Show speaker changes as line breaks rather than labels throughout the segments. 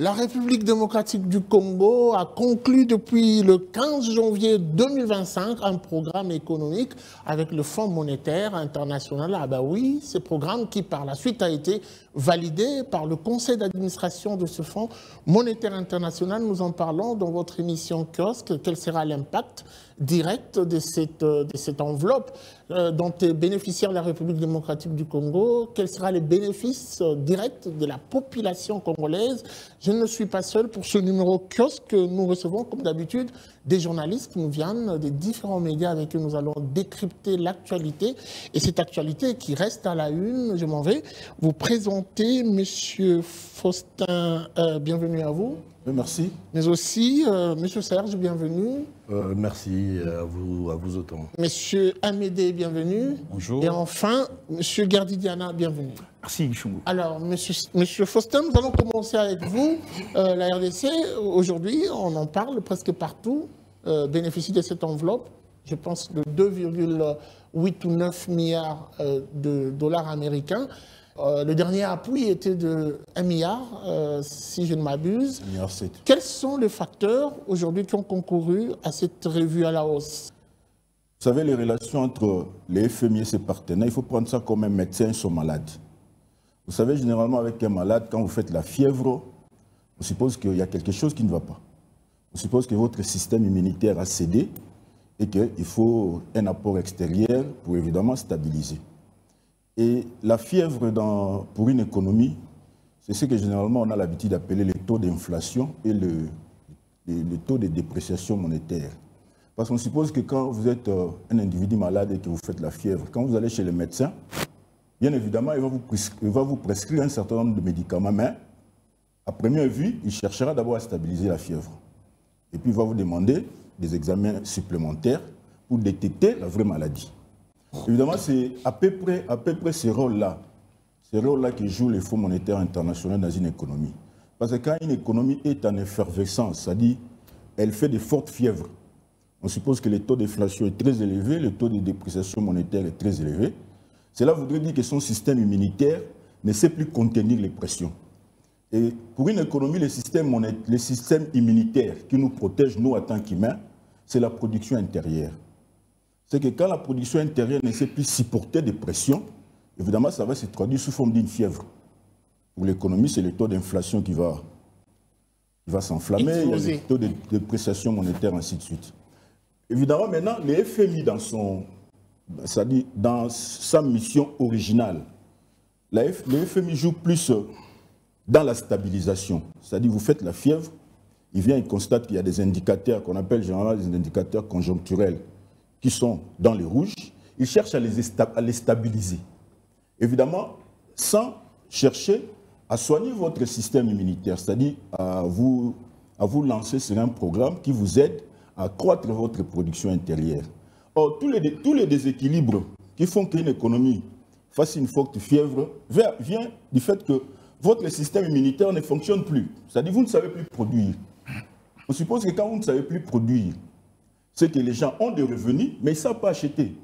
La République démocratique du Congo a conclu depuis le 15 janvier 2025 un programme économique avec le Fonds monétaire international. Ah ben oui, ce programme qui par la suite a été validé par le conseil d'administration de ce Fonds monétaire international. Nous en parlons dans votre émission Kiosque. Quel sera l'impact direct de cette enveloppe dont est bénéficiaire la République démocratique du Congo? Quels seront les bénéfices directs de la population congolaise? Je ne suis pas seul pour ce numéro Kiosque. Nous recevons, comme d'habitude, des journalistes qui nous viennent des différents médias avec qui nous allons décrypter l'actualité. Et cette actualité qui reste à la une, je m'en vais vous présenter Monsieur Faustin, bienvenue à vous.
Merci.
Mais aussi, Monsieur Serge, bienvenue.
Merci à vous autant.
Monsieur Amédée, bienvenue.
Bonjour.
Et enfin, Monsieur Gardidiana, bienvenue.
Merci, Chungu.
Alors, Monsieur Faustin, nous allons commencer avec vous. La RDC, aujourd'hui, on en parle presque partout, bénéficie de cette enveloppe, je pense de 2,8 ou 9 milliards de dollars américains. Le dernier appui était de 1 milliard, si je ne m'abuse.
1,7 milliard.
Quels sont les facteurs aujourd'hui qui ont concouru à cette revue à la hausse?
Vous savez, les relations entre les FMI et ses partenaires, il faut prendre ça comme un médecin et son malade. Vous savez, généralement, avec un malade, quand vous faites la fièvre, on suppose qu'il y a quelque chose qui ne va pas. On suppose que votre système immunitaire a cédé et qu'il faut un apport extérieur pour évidemment stabiliser. Et la fièvre pour une économie, c'est ce que généralement on a l'habitude d'appeler le taux d'inflation et le taux de dépréciation monétaire. Parce qu'on suppose que quand vous êtes un individu malade et que vous faites la fièvre, quand vous allez chez le médecin, bien évidemment, il va vous prescrire un certain nombre de médicaments, mais à première vue, il cherchera d'abord à stabiliser la fièvre. Et puis il va vous demander des examens supplémentaires pour détecter la vraie maladie. Évidemment, c'est à peu près ces rôles-là que joue le Fonds monétaire international dans une économie. Parce que quand une économie est en effervescence, c'est-à-dire elle fait de fortes fièvres, on suppose que le taux d'inflation est très élevé, le taux de dépréciation monétaire est très élevé. Cela voudrait dire que son système immunitaire ne sait plus contenir les pressions. Et pour une économie, le système immunitaire qui nous protège, nous, en tant qu'humains, c'est la production intérieure. C'est que quand la production intérieure ne sait plus supporter des pressions, évidemment, ça va se traduire sous forme d'une fièvre. Pour l'économie, c'est le taux d'inflation qui va s'enflammer, il y a le taux de dépréciation monétaire, ainsi de suite. Évidemment, maintenant, le FMI, dans sa mission originale, le FMI joue plus dans la stabilisation. C'est-à-dire, vous faites la fièvre, il vient, il constate qu'il y a des indicateurs qu'on appelle généralement des indicateurs conjoncturels qui sont dans le rouge, il cherche à les stabiliser. Évidemment, sans chercher à soigner votre système immunitaire, c'est-à-dire à vous lancer sur un programme qui vous aide à accroître votre production intérieure. Or, tous les déséquilibres qui font qu'une économie fasse une forte fièvre viennent du fait que votre système immunitaire ne fonctionne plus. C'est-à-dire que vous ne savez plus produire. On suppose que quand vous ne savez plus produire, c'est que les gens ont des revenus, mais ils ne savent pas acheter.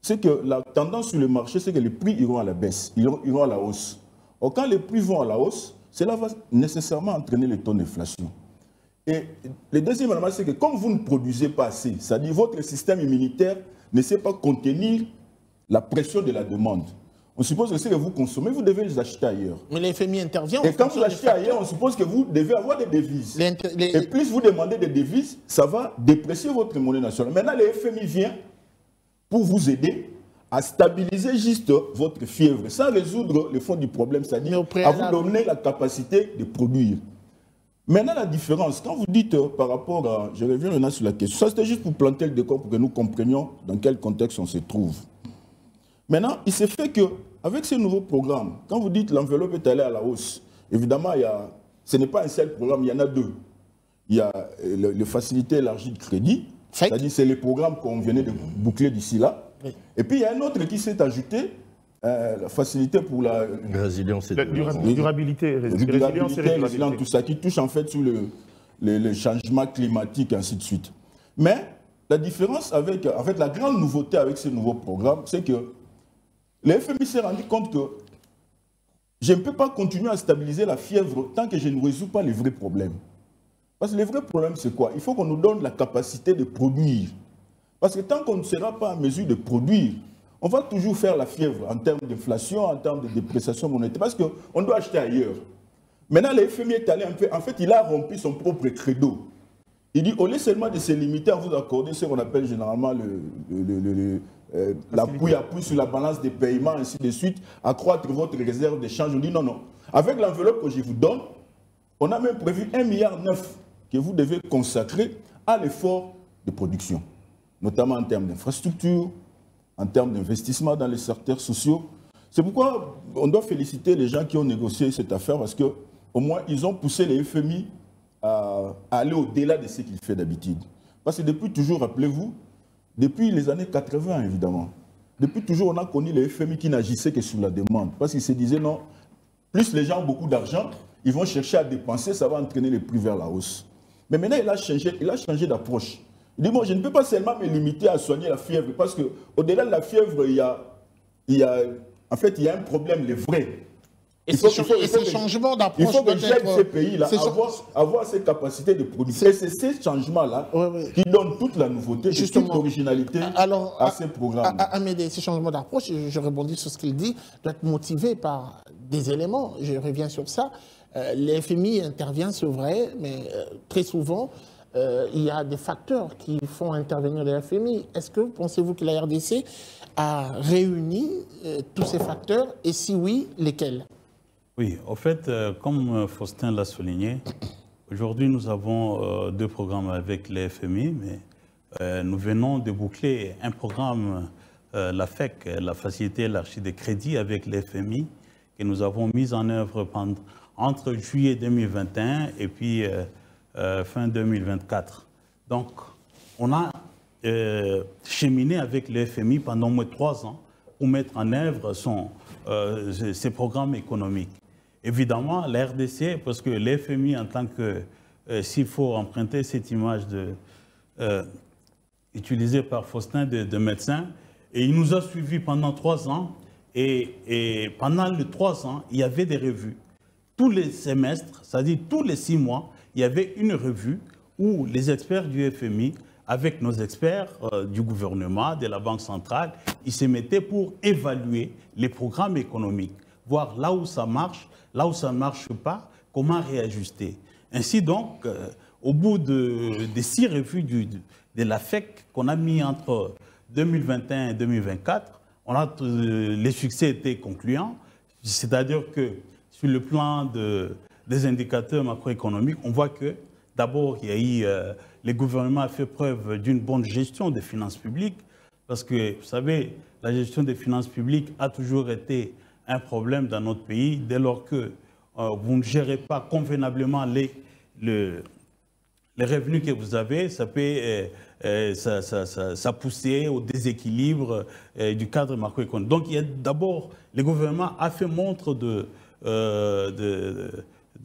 C'est que la tendance sur le marché, c'est que les prix iront à la baisse, iront à la hausse. Or, quand les prix vont à la hausse, cela va nécessairement entraîner le taux d'inflation. Et le deuxième élément, c'est que comme vous ne produisez pas assez, c'est-à-dire votre système immunitaire ne sait pas contenir la pression de la demande. On suppose que ce que vous consommez, vous devez les acheter ailleurs.
Mais le FMI intervient.
Et quand vous achetez ailleurs, on suppose que vous devez avoir des devises. Et plus vous demandez des devises, ça va déprécier votre monnaie nationale. Maintenant, le FMI vient pour vous aider à stabiliser juste votre fièvre, sans résoudre le fond du problème, c'est-à-dire à vous donner la capacité de produire. Maintenant, la différence, quand vous dites par rapport à... Je reviens maintenant sur la question. Ça, c'était juste pour planter le décor pour que nous comprenions dans quel contexte on se trouve. Maintenant, il s'est fait qu'avec ce nouveau programme, quand vous dites l'enveloppe est allée à la hausse, évidemment, ce n'est pas un seul programme, il y en a deux. Il y a le facilité élargie de crédit, c'est-à-dire c'est le programme qu'on venait de boucler d'ici là. Oui. Et puis il y a un autre qui s'est ajouté, la facilité pour la
résilience et
durabilité, résilience, tout ça, qui touche en fait sur le changement climatique, et ainsi de suite. Mais la différence avec, en fait, la grande nouveauté avec ce nouveau programme, c'est que le FMI s'est rendu compte que je ne peux pas continuer à stabiliser la fièvre tant que je ne résous pas les vrais problèmes. Parce que le vrai problème, c'est quoi? Il faut qu'on nous donne la capacité de produire. Parce que tant qu'on ne sera pas en mesure de produire, on va toujours faire la fièvre en termes d'inflation, en termes de dépréciation monétaire, parce qu'on doit acheter ailleurs. Maintenant, le FMI est allé un peu, en fait, il a rempli son propre credo. Il dit, au lieu seulement de se limiter à vous accorder ce qu'on appelle généralement l'appui sur la balance des paiements, ainsi de suite, accroître votre réserve d'échange. On dit non, non. Avec l'enveloppe que je vous donne, on a même prévu 1,9 milliard que vous devez consacrer à l'effort de production, notamment en termes d'infrastructures, en termes d'investissement dans les secteurs sociaux. C'est pourquoi on doit féliciter les gens qui ont négocié cette affaire, parce qu'au moins, ils ont poussé les FMI à aller au-delà de ce qu'il fait d'habitude. Parce que depuis toujours, rappelez-vous, depuis les années 80, évidemment, depuis toujours, on a connu les FMI qui n'agissaient que sur la demande. Parce qu'ils se disaient, non, plus les gens ont beaucoup d'argent, ils vont chercher à dépenser, ça va entraîner les prix vers la hausse. Mais maintenant, il a changé d'approche. Il dit, bon, je ne peux pas seulement me limiter à soigner la fièvre, parce qu'au-delà de la fièvre, il y a un problème, le vrai.
Et ce changement d'approche,
il faut que j'aide ces pays-là à avoir ces capacités de production. Et c'est ces changements-là qui donnent toute la nouveauté, toute l'originalité à ces programmes.
Amédée, ces changements d'approche, je rebondis sur ce qu'il dit, doit être motivé par des éléments. Je reviens sur ça. Les FMI intervient, c'est vrai, mais très souvent, il y a des facteurs qui font intervenir les FMI. Est-ce que pensez-vous que la RDC a réuni tous ces facteurs, et si oui, lesquels?
Oui, en fait, comme Faustin l'a souligné, aujourd'hui nous avons deux programmes avec les FMI, mais nous venons de boucler un programme, la FEC, la Facilité élargie de crédit avec les FMI, que nous avons mis en œuvre entre juillet 2021 et puis fin 2024. Donc, on a cheminé avec le FMI pendant au moins 3 ans pour mettre en œuvre ces programmes économiques. Évidemment, la RDC, parce que le FMI, en tant que, s'il faut emprunter cette image utilisée par Faustin de médecin, et il nous a suivis pendant 3 ans, et pendant les 3 ans, il y avait des revues. Tous les semestres, c'est-à-dire tous les 6 mois, il y avait une revue où les experts du FMI, avec nos experts du gouvernement, de la Banque centrale, ils se mettaient pour évaluer les programmes économiques, voir là où ça marche, là où ça ne marche pas, comment réajuster. Ainsi donc, au bout des 6 revues de la FEC qu'on a mis entre 2021 et 2024, les succès étaient concluants, c'est-à-dire que sur le plan des indicateurs macroéconomiques, on voit que d'abord, il y a eu, le gouvernement a fait preuve d'une bonne gestion des finances publiques, parce que, vous savez, la gestion des finances publiques a toujours été un problème dans notre pays, dès lors que vous ne gérez pas convenablement les revenus que vous avez, ça peut pousser au déséquilibre du cadre macroéconomique. Donc, d'abord, le gouvernement a fait montre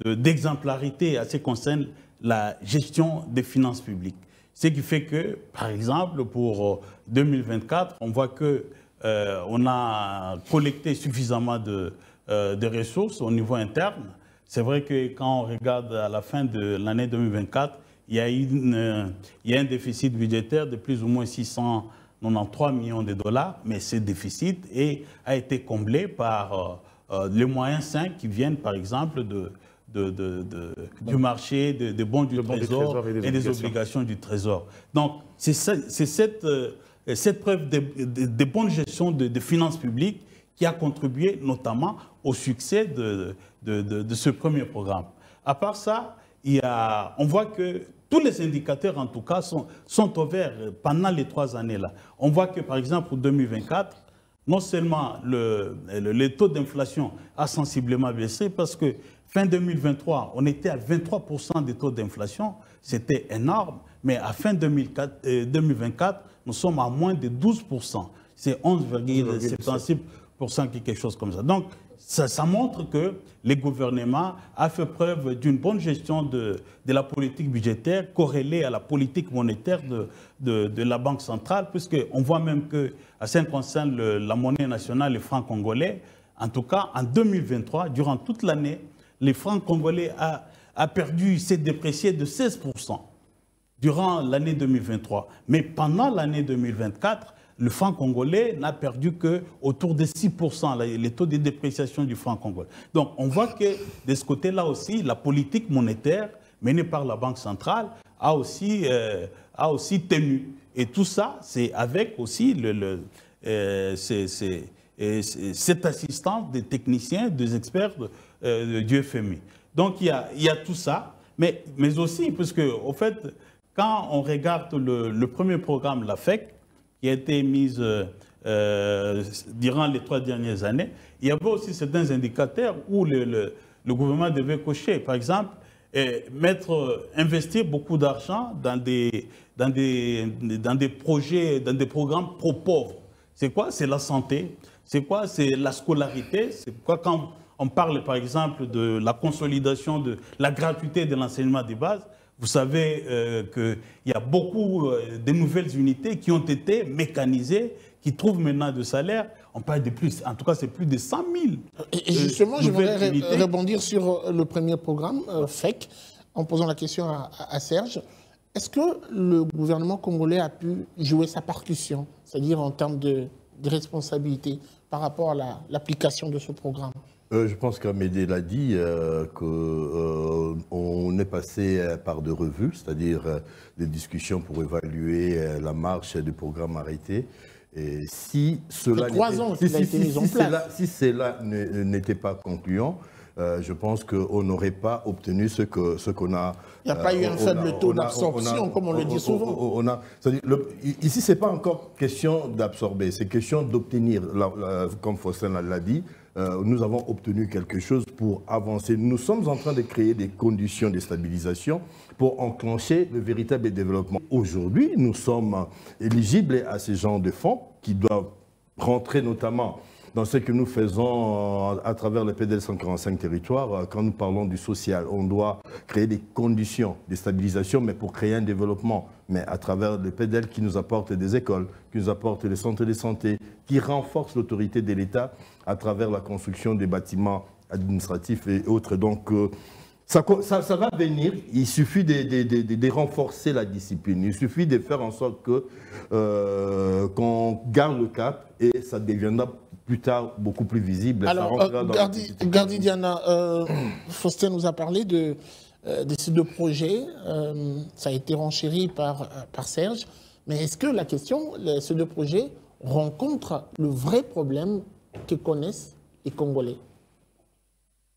d'exemplarité à ce qui concerne la gestion des finances publiques. Ce qui fait que, par exemple, pour 2024, on voit qu'on a collecté suffisamment de ressources au niveau interne. C'est vrai que quand on regarde à la fin de l'année 2024, il y a un déficit budgétaire de plus ou moins 693 millions de dollars, mais ce déficit a été comblé par les moyens sains qui viennent, par exemple, du marché, des bons du Trésor et des obligations du Trésor. Donc, c'est cette preuve de bonne gestion de finances publiques qui a contribué notamment au succès de ce premier programme. À part ça, on voit que tous les indicateurs, en tout cas, sont au vert pendant les 3 années-là. On voit que, par exemple, pour 2024, non seulement le taux d'inflation a sensiblement baissé, parce que fin 2023, on était à 23% de taux d'inflation, c'était énorme, mais à fin 2024, nous sommes à moins de 12%. C'est 11,76%, quelque chose comme ça. Donc, ça montre que le gouvernement a fait preuve d'une bonne gestion de la politique budgétaire corrélée à la politique monétaire de la Banque centrale, puisqu'on voit même que, à ce qui concerne la monnaie nationale, le franc congolais, en tout cas en 2023, durant toute l'année, les francs congolais a perdu, s'est déprécié de 16% durant l'année 2023. Mais pendant l'année 2024, le franc congolais n'a perdu que autour de 6%, les taux de dépréciation du franc congolais. Donc on voit que de ce côté-là aussi, la politique monétaire menée par la Banque centrale a aussi tenu. Et tout ça, c'est avec aussi cette assistance des techniciens, des experts du FMI. Donc il y a tout ça, mais aussi, parce que, au fait, quand on regarde le premier programme, la FEC, qui a été mise durant les 3 dernières années, il y avait aussi certains indicateurs où le gouvernement devait cocher. Par exemple, investir beaucoup d'argent dans des projets, dans des programmes pro-pauvres. C'est quoi? C'est la santé. C'est quoi? C'est la scolarité. C'est quoi quand on parle, par exemple, de la consolidation de la gratuité de l'enseignement de base? Vous savez qu'il y a beaucoup de nouvelles unités qui ont été mécanisées, qui trouvent maintenant de salaire. On parle de plus, en tout cas, c'est plus de 100 000.
Et justement, je voudrais rebondir sur le premier programme, FEC, en posant la question à Serge. Est-ce que le gouvernement congolais a pu jouer sa partition, c'est-à-dire en termes de responsabilité, par rapport à l'application de ce programme?
Je pense qu'Amédée l'a dit, qu'on est passé par de revues, c'est-à-dire des discussions pour évaluer la marche du programme arrêté. Et si cela n'était pas concluant, je pense qu'on n'aurait pas obtenu ce qu'on a.
Il n'y a pas eu un faible taux d'absorption, comme on le dit souvent.
Ici, ce n'est pas encore question d'absorber, c'est question d'obtenir, comme Faustin l'a dit. Nous avons obtenu quelque chose pour avancer. Nous sommes en train de créer des conditions de stabilisation pour enclencher le véritable développement. Aujourd'hui, nous sommes éligibles à ces genres de fonds qui doivent rentrer notamment dans ce que nous faisons à travers le PDL 145 territoires. Quand nous parlons du social, on doit créer des conditions de stabilisation, mais pour créer un développement. Mais à travers le PDL qui nous apporte des écoles, qui nous apporte des centres de santé, qui renforce l'autorité de l'État à travers la construction des bâtiments administratifs et autres. Donc, ça va venir. Il suffit de renforcer la discipline. Il suffit de faire en sorte qu'on garde le cap et ça deviendra plus tard beaucoup plus visible.
Alors, Gardi Diana, Faustin nous a parlé de ces deux projets. Ça a été renchéri par Serge. Mais est-ce que la question, ces deux projets rencontrent le vrai problème que connaissent les Congolais?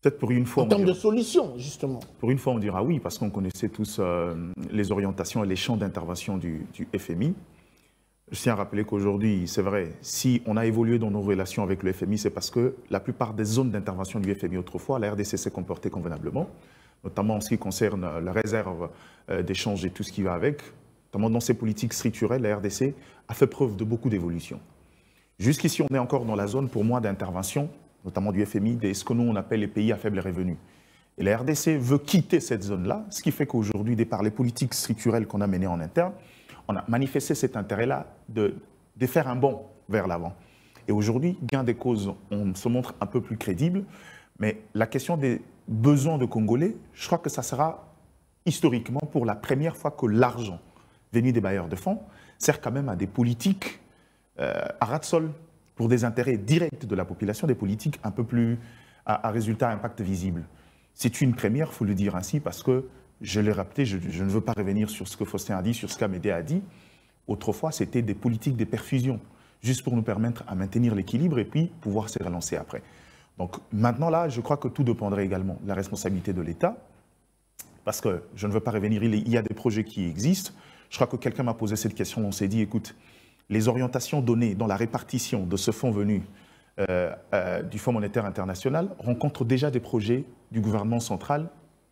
Peut-être pour une fois.
En termes de solutions, justement.
Pour une fois, on dira oui, parce qu'on connaissait tous les orientations et les champs d'intervention du FMI. Je tiens à rappeler qu'aujourd'hui, c'est vrai, si on a évolué dans nos relations avec le FMI, c'est parce que la plupart des zones d'intervention du FMI autrefois, la RDC s'est comportée convenablement, notamment en ce qui concerne la réserve d'échange et tout ce qui va avec. Notamment dans ces politiques structurelles, la RDC a fait preuve de beaucoup d'évolution. Jusqu'ici, on est encore dans la zone, pour moi, d'intervention, notamment du FMI, de ce que nous, on appelle les pays à faible revenu. Et la RDC veut quitter cette zone-là, ce qui fait qu'aujourd'hui, de par les politiques structurelles qu'on a menées en interne, on a manifesté cet intérêt-là de faire un bond vers l'avant. Et aujourd'hui, gain des causes, on se montre un peu plus crédible, mais la question des besoins de Congolais, je crois que ça sera historiquement pour la première fois que l'argent venu des bailleurs de fonds sert quand même à des politiques à ras de sol, pour des intérêts directs de la population, des politiques un peu plus à résultat, impact visible. C'est une première, il faut le dire ainsi, parce que, je l'ai rappelé, je ne veux pas revenir sur ce que Faustin a dit, sur ce qu'Amédée a dit. Autrefois, c'était des politiques de perfusion, juste pour nous permettre à maintenir l'équilibre et puis pouvoir se relancer après. Donc maintenant, là, je crois que tout dépendrait également de la responsabilité de l'État, parce que je ne veux pas revenir, il y a des projets qui existent. Je crois que quelqu'un m'a posé cette question, on s'est dit, écoute, les orientations données dans la répartition de ce fonds venu du Fonds monétaire international rencontrent déjà des projets du gouvernement central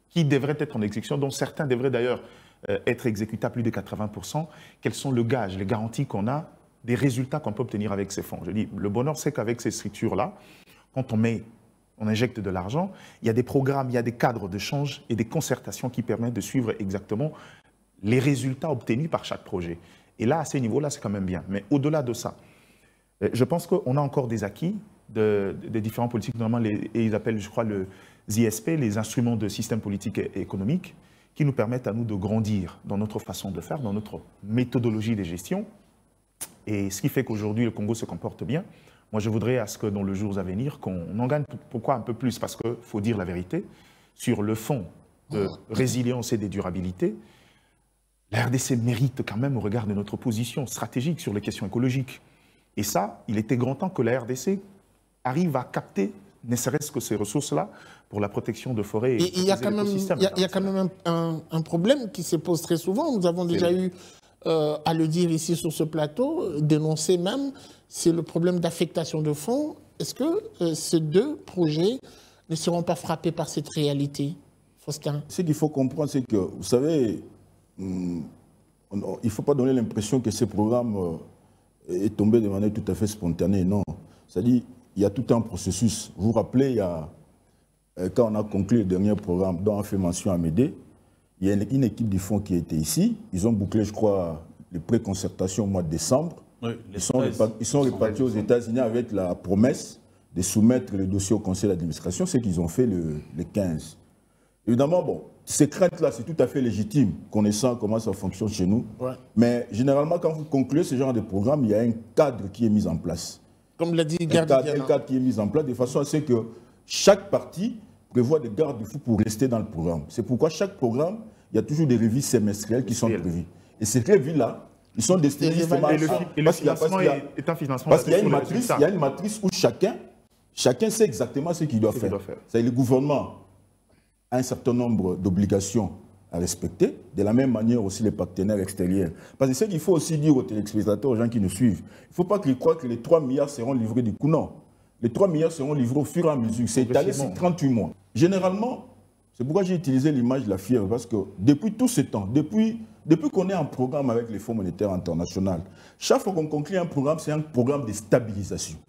qui devraient être en exécution, dont certains devraient d'ailleurs être exécutés à plus de 80%. Quels sont le gage, les garanties qu'on a des résultats qu'on peut obtenir avec ces fonds? Je dis, le bonheur, c'est qu'avec ces structures-là, quand on injecte de l'argent, il y a des programmes, il y a des cadres de change et des concertations qui permettent de suivre exactement les résultats obtenus par chaque projet. Et là, à ces niveaux-là, c'est quand même bien. Mais au-delà de ça, je pense qu'on a encore des acquis des différents politiques, notamment et ils appellent, je crois, les ISP, les instruments de système politique et économique, qui nous permettent à nous de grandir dans notre façon de faire, dans notre méthodologie de gestion. Et ce qui fait qu'aujourd'hui, le Congo se comporte bien. Moi, je voudrais à ce que dans les jours à venir, qu'on en gagne pourquoi un peu plus, parce qu'il faut dire la vérité, sur le fond de résilience et de durabilité, la RDC mérite quand même au regard de notre position stratégique sur les questions écologiques. Et ça, il était grand temps que la RDC arrive à capter, ne serait-ce que ces ressources-là, pour la protection de forêts et
il y a quand même un problème qui se pose très souvent. Nous avons déjà eu à le dire ici sur ce plateau, dénoncer même, c'est le problème d'affectation de fonds. Est-ce que ces deux projets ne seront pas frappés par cette réalité, Faustin?
Ce qu'il faut comprendre, c'est que, vous savez, il ne faut pas donner l'impression que ce programme est tombé de manière tout à fait spontanée. Non. C'est-à-dire, il y a tout un processus. Vous vous rappelez, quand on a conclu le dernier programme dont on a fait mention à Médé, il y a une équipe du fonds qui était ici. Ils ont bouclé, je crois, les pré-concertations au mois de décembre. Oui, ils sont repartis aux États-Unis avec la promesse de soumettre le dossier au conseil d'administration, ce qu'ils ont fait le 15. Évidemment, bon, ces craintes-là, c'est tout à fait légitime, connaissant comment ça fonctionne chez nous. Ouais. Mais généralement, quand vous concluez ce genre de programme, il y a un cadre qui est mis en place.
Comme l'a dit
un cadre qui est mis en place de façon à ce que chaque partie prévoit des garde-fous pour rester dans le programme. C'est pourquoi chaque programme, il y a toujours des revues semestrielles qui sont prévues. Et ces revues-là, ils sont destinés justement à...
Et le financement est un financement...
Parce qu'il y a une matrice où chacun sait exactement ce qu'il doit faire. C'est-à-dire le gouvernement a un certain nombre d'obligations à respecter, de la même manière aussi les partenaires extérieurs. Parce que ce qu'il faut aussi dire aux téléspectateurs, aux gens qui nous suivent, il ne faut pas qu'ils croient que les 3 milliards seront livrés du coup, non. Les 3 milliards seront livrés au fur et à mesure. C'est étalé sur 38 mois. Généralement, c'est pourquoi j'ai utilisé l'image de la fièvre, parce que depuis tout ce temps, depuis qu'on est en programme avec les Fonds monétaires internationaux, chaque fois qu'on conclut un programme, c'est un programme de stabilisation.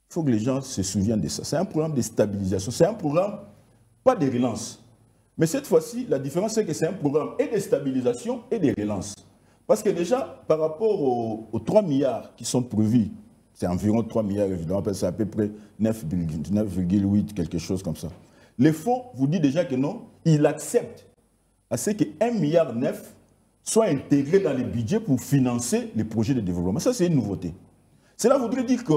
Il faut que les gens se souviennent de ça. C'est un programme de stabilisation. C'est un programme, pas de relance. Mais cette fois-ci, la différence, c'est que c'est un programme et de stabilisation et de relance. Parce que déjà, par rapport aux 3 milliards qui sont prévus, c'est environ 3 milliards, évidemment, c'est à peu près 9,8, quelque chose comme ça. Les fonds vous disent déjà que non, ils acceptent à ce que 1,9 milliard soit intégré dans les budgets pour financer les projets de développement. Ça, c'est une nouveauté. Cela voudrait dire que,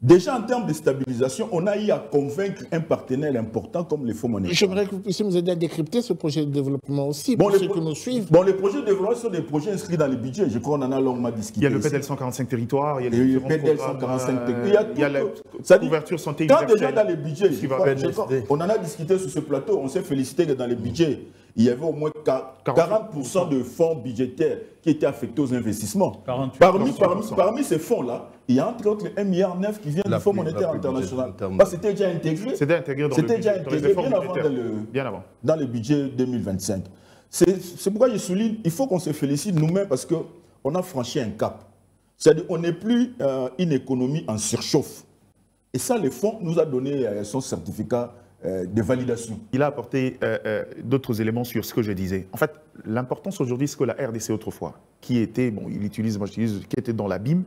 déjà en termes de stabilisation, on a eu à convaincre un partenaire important comme les fonds monétaires.
J'aimerais que vous puissiez nous aider à décrypter ce projet de développement aussi, pour ceux qui nous suivent.
Les projets de développement sont des projets inscrits dans les budgets. Je crois qu'on en a longuement discuté.
Il y a le PDL 145 territoires, il y a
le PDL 145 territoires. Il y a la couverture santé universelle. Quand déjà dans les budgets, on en a discuté sur ce plateau, on s'est félicité que dans les budgets, il y avait au moins 40% de fonds budgétaires qui étaient affectés aux investissements. Parmi ces fonds-là, il y a entre autres 1,9 milliard qui vient du Fonds monétaire international. C'était déjà intégré.
C'était intégré
bien avant. Dans le budget 2025. C'est pourquoi je souligne, il faut qu'on se félicite nous-mêmes parce qu'on a franchi un cap. C'est-à-dire qu'on n'est plus une économie en surchauffe. Et ça, le fonds nous a donné son certificat de validation.
Il a apporté d'autres éléments sur ce que je disais. En fait, l'importance aujourd'hui, c'est que la RDC autrefois, qui était, qui était dans l'abîme,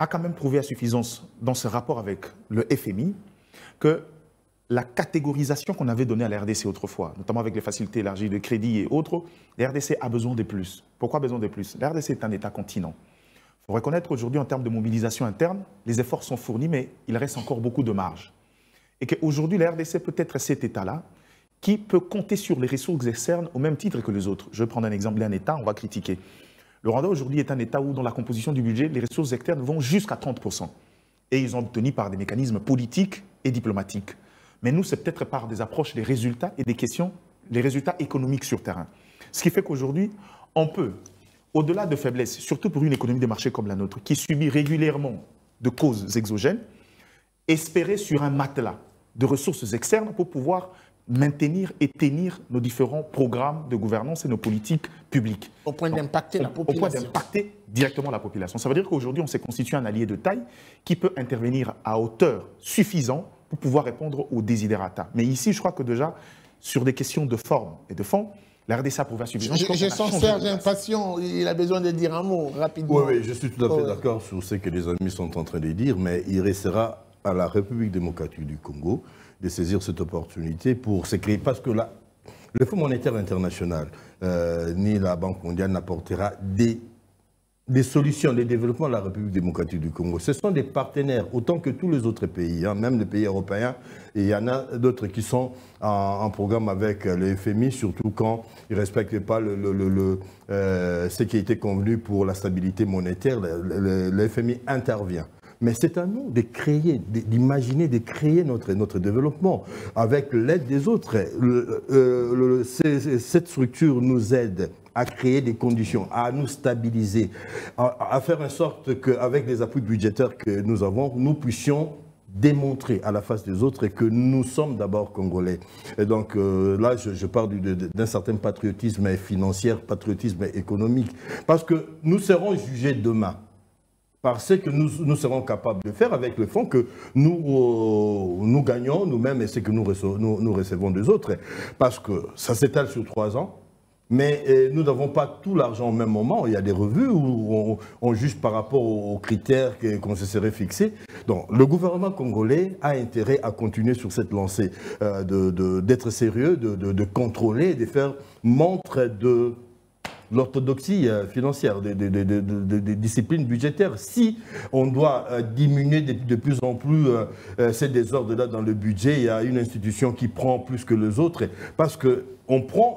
a quand même prouvé à suffisance dans ce rapport avec le FMI que la catégorisation qu'on avait donnée à la RDC autrefois, notamment avec les facilités élargies de crédit et autres, la RDC a besoin de plus. Pourquoi besoin de plus? La RDC est un État-continent. Il faut reconnaître qu'aujourd'hui, en termes de mobilisation interne, les efforts sont fournis, mais il reste encore beaucoup de marge. Et qu'aujourd'hui, la RDC peut être cet État-là qui peut compter sur les ressources externes au même titre que les autres. Je vais prendre un exemple d'un État, on va critiquer. Le Rwanda aujourd'hui est un État où, dans la composition du budget, les ressources externes vont jusqu'à 30%. Et ils ont obtenu par des mécanismes politiques et diplomatiques. Mais nous, c'est peut-être par des approches des résultats et des questions, les résultats économiques sur terrain. Ce qui fait qu'aujourd'hui, on peut, au-delà de faiblesses, surtout pour une économie de marché comme la nôtre, qui subit régulièrement de causes exogènes, espérer sur un matelas de ressources externes pour pouvoir maintenir et tenir nos différents programmes de gouvernance et nos politiques publiques.
Au point d'impacter la population.
Au point d'impacter directement la population. Ça veut dire qu'aujourd'hui, on s'est constitué un allié de taille qui peut intervenir à hauteur suffisante pour pouvoir répondre aux desiderata. Mais ici, je crois que déjà, sur des questions de forme et de fond, La RDC a prouvé à suffisance.
Je sens Serge impatient, il a besoin de dire un mot rapidement.
Oui, je suis tout à fait d'accord sur ce que les amis sont en train de dire, mais il restera à la République démocratique du Congo de saisir cette opportunité pour se créer, parce que là, le Fonds monétaire international ni la Banque mondiale n'apportera des solutions, des développements à la République démocratique du Congo. Ce sont des partenaires, autant que tous les autres pays, hein, même les pays européens. Et il y en a d'autres qui sont en programme avec le FMI, surtout quand ils ne respectent pas ce qui a été convenu pour la stabilité monétaire. Le FMI intervient. Mais c'est à nous de créer, d'imaginer, de créer notre développement avec l'aide des autres. Cette structure nous aide à créer des conditions, à nous stabiliser, à faire en sorte qu'avec les appuis budgétaires que nous avons, nous puissions démontrer à la face des autres que nous sommes d'abord Congolais. Et donc là, je parle d'un certain patriotisme financier, patriotisme économique, parce que nous serons jugés demain par ce que nous serons capables de faire avec le fonds que nous gagnons nous-mêmes et ce que nous recevons des autres. Parce que ça s'étale sur 3 ans. Mais nous n'avons pas tout l'argent au même moment. Il y a des revues où on juge par rapport aux critères qu'on se serait fixés. Donc le gouvernement congolais a intérêt à continuer sur cette lancée, d'être sérieux, de contrôler, de faire montre de l'orthodoxie financière, des disciplines budgétaires. Si on doit diminuer de plus en plus ces désordres-là dans le budget, il y a une institution qui prend plus que les autres, parce qu'on prend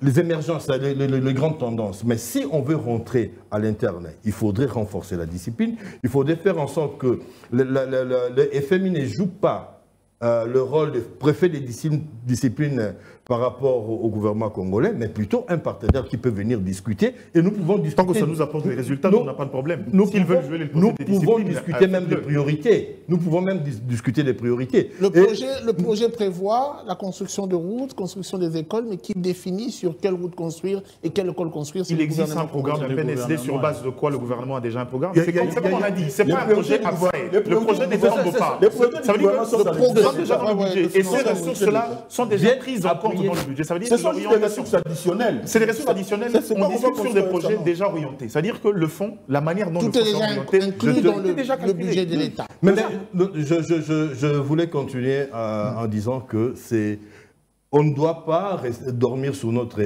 les émergences, les grandes tendances. Mais si on veut rentrer à l'interne, il faudrait renforcer la discipline, il faudrait faire en sorte que le FMI ne joue pas le rôle de préfet des disciplines par rapport au gouvernement congolais, mais plutôt un partenaire qui peut venir discuter. Et nous pouvons discuter...
Tant que ça nous apporte des résultats, on n'a pas de problème.
S'ils veulent jouer les pouvons discuter même des priorités. Nous pouvons même discuter des priorités.
Le projet prévoit la construction de routes, construction des écoles, mais qui définit sur quelle route construire et quelle école construire.
Il existe un programme de PNSD sur base de quoi le gouvernement a déjà un programme. C'est comme on a dit, c'est pas un projet abstrait. Le projet ne tombe pas. Ça veut dire que le programme déjà dans le budget. Et ces ressources-là sont déjà prises en compte dans le budget. Ça veut dire que
ce sont des ressources additionnelles.
C'est des ressources additionnelles. On discute sur des projets déjà orientés. C'est-à-dire que le fonds, la manière dont
tout est déjà inclus dans le budget de l'État.
Mais je voulais continuer en disant que on ne doit pas dormir sur notre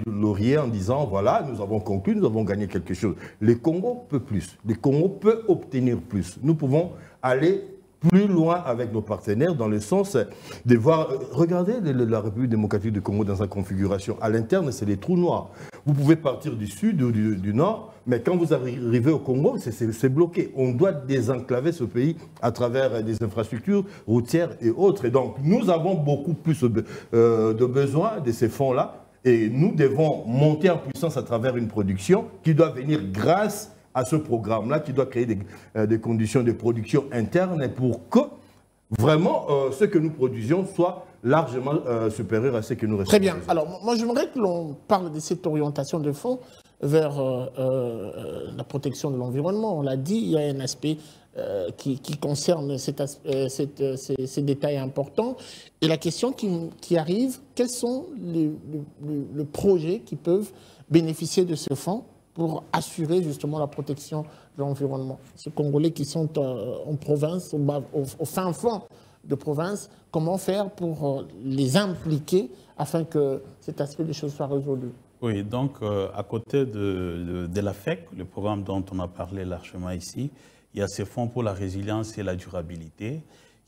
laurier en disant voilà, nous avons conclu, nous avons gagné quelque chose. Le Congo peut plus. Le Congo peut obtenir plus. Nous pouvons aller plus loin avec nos partenaires dans le sens de voir... Regardez la République démocratique du Congo dans sa configuration. À l'interne, c'est les trous noirs. Vous pouvez partir du sud ou du nord, mais quand vous arrivez au Congo, c'est bloqué. On doit désenclaver ce pays à travers des infrastructures routières et autres. Et donc, nous avons beaucoup plus de besoins de ces fonds-là. Et nous devons monter en puissance à travers une production qui doit venir grâce à ce programme-là, qui doit créer des conditions de production interne pour que vraiment ce que nous produisions soit largement supérieur à ce que nous recevons.
Très bien. Alors, moi, j'aimerais que l'on parle de cette orientation de fonds vers la protection de l'environnement. On l'a dit, il y a un aspect qui concerne ces détails importants. Et la question qui arrive, quels sont les projets qui peuvent bénéficier de ce fonds pour assurer justement la protection de l'environnement? Ces Congolais qui sont en province, au fin fond de province, comment faire pour les impliquer afin que cet aspect des choses soit résolu?
Oui, donc à côté de la FEC, le programme dont on a parlé largement ici, il y a ce fonds pour la résilience et la durabilité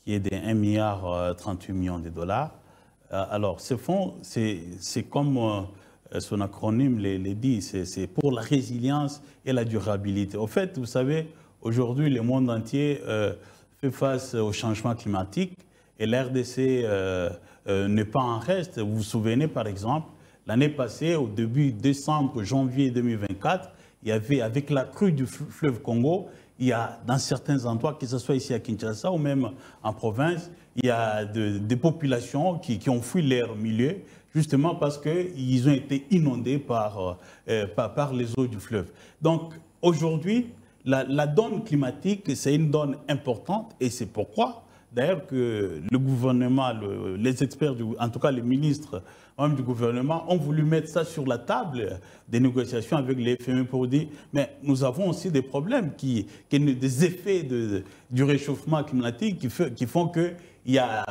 qui est de 1,38 milliard de dollars. Alors, ce fonds, c'est comme son acronyme le dit, c'est pour la résilience et la durabilité. Au fait, vous savez, aujourd'hui, le monde entier fait face au changement climatique et l'RDC n'est pas en reste. Vous vous souvenez, par exemple, l'année passée, au début décembre, janvier 2024, il y avait, avec la crue du fleuve Congo, il y a dans certains endroits, que ce soit ici à Kinshasa ou même en province, il y a des populations qui ont fui leur milieu, justement parce qu'ils ont été inondés par les eaux du fleuve. Donc aujourd'hui, la donne climatique, c'est une donne importante et c'est pourquoi d'ailleurs que le gouvernement, les experts, en tout cas les ministres même du gouvernement, ont voulu mettre ça sur la table des négociations avec les FMI pour dire mais nous avons aussi des problèmes, des effets du réchauffement climatique qui font que il y a,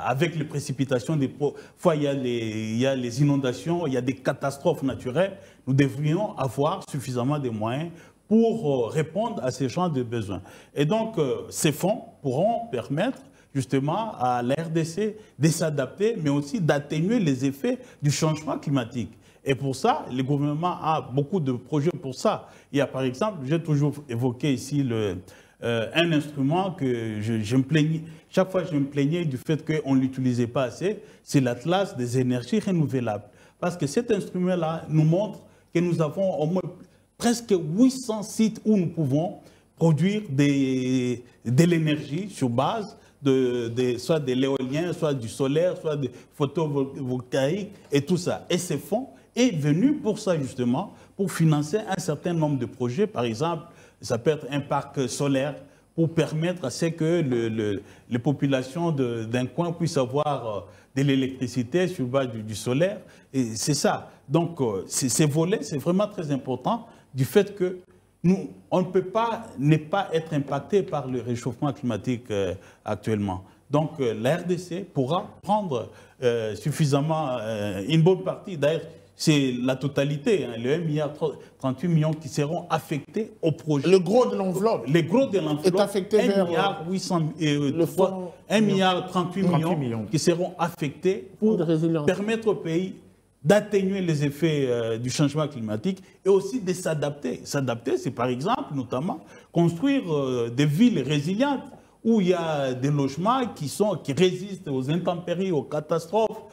avec les précipitations, des fois il y a les inondations, il y a des catastrophes naturelles. Nous devrions avoir suffisamment de moyens pour répondre à ces genres de besoins. Et donc, ces fonds pourront permettre justement à la RDC de s'adapter, mais aussi d'atténuer les effets du changement climatique. Et pour ça, le gouvernement a beaucoup de projets pour ça. Il y a par exemple, j'ai toujours évoqué ici un instrument que je me plaignais, chaque fois je me plaignais du fait qu'on ne l'utilisait pas assez, c'est l'Atlas des énergies renouvelables. Parce que cet instrument-là nous montre que nous avons au moins presque 800 sites où nous pouvons produire de l'énergie sur base soit de l'éolien, soit du solaire, soit du photovoltaïque et tout ça. Et ces fonds est venu pour ça justement, pour financer un certain nombre de projets. Par exemple, ça peut être un parc solaire pour permettre à ce que les populations d'un coin puissent avoir de l'électricité sur base du solaire. Et c'est ça. Donc, ces volets, c'est vraiment très important du fait que nous, on ne peut pas ne pas être impacté par le réchauffement climatique actuellement. Donc, la RDC pourra prendre suffisamment une bonne partie. D'ailleurs, c'est la totalité, hein, les 1,38 milliard qui seront affectés au projet.
Le gros de l'enveloppe.
Le gros de l'enveloppe
est affecté vers
1,38 milliard qui seront affectés pour permettre au pays d'atténuer les effets du changement climatique et aussi de s'adapter. S'adapter, c'est par exemple, notamment, construire des villes résilientes où il y a des logements qui résistent aux intempéries, aux catastrophes.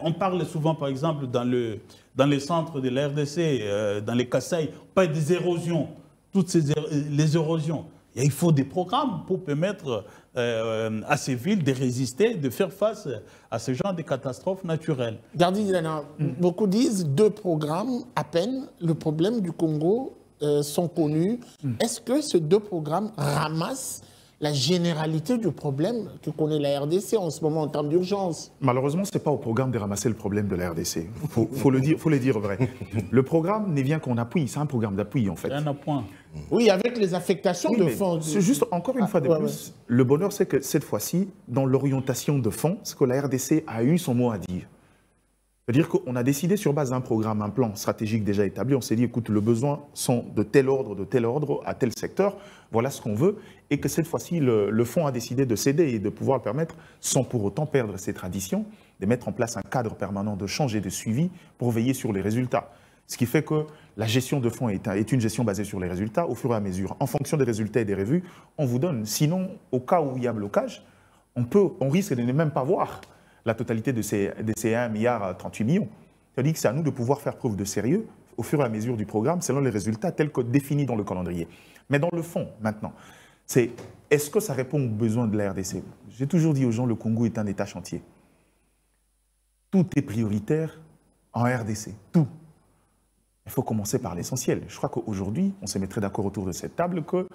On parle souvent, par exemple, dans les centres de la RDC, dans les Kasaï, on parle des érosions, les érosions. Et il faut des programmes pour permettre à ces villes de résister, de faire face à ce genre de catastrophes naturelles.
Gardi Dilana, beaucoup disent 2 programmes à peine. Le problème du Congo sont connus. Est-ce que ces 2 programmes ramassent la généralité du problème que connaît la RDC en ce moment en termes d'urgence?
Malheureusement, ce n'est pas au programme de ramasser le problème de la RDC. Faut le dire vrai. Le programme n'est bien qu'en appui, c'est un programme d'appui en fait.
C'est un appoint.
Oui, avec les affectations de fonds.
C'est juste, encore une fois de plus, le bonheur c'est que cette fois-ci, dans l'orientation de fonds, c'est que la RDC a eu son mot à dire. C'est-à-dire qu'on a décidé sur base d'un programme, un plan stratégique déjà établi, on s'est dit, écoute, le besoin sont de tel ordre, à tel secteur, voilà ce qu'on veut, et que cette fois-ci, le fonds a décidé de céder et de pouvoir le permettre, sans pour autant perdre ses traditions, de mettre en place un cadre permanent de change et de suivi pour veiller sur les résultats. Ce qui fait que la gestion de fonds est une gestion basée sur les résultats, au fur et à mesure. En fonction des résultats et des revues, on vous donne. Sinon, au cas où il y a blocage, on risque de ne même pas voir la totalité de ces 1,38 milliard. C'est-à-dire que c'est à nous de pouvoir faire preuve de sérieux au fur et à mesure du programme, selon les résultats tels que définis dans le calendrier. Mais dans le fond, maintenant, est-ce que ça répond aux besoins de la RDC? J'ai toujours dit aux gens, le Congo est un État chantier. Tout est prioritaire en RDC, tout. Il faut commencer par l'essentiel. Je crois qu'aujourd'hui, on se mettrait d'accord autour de cette table que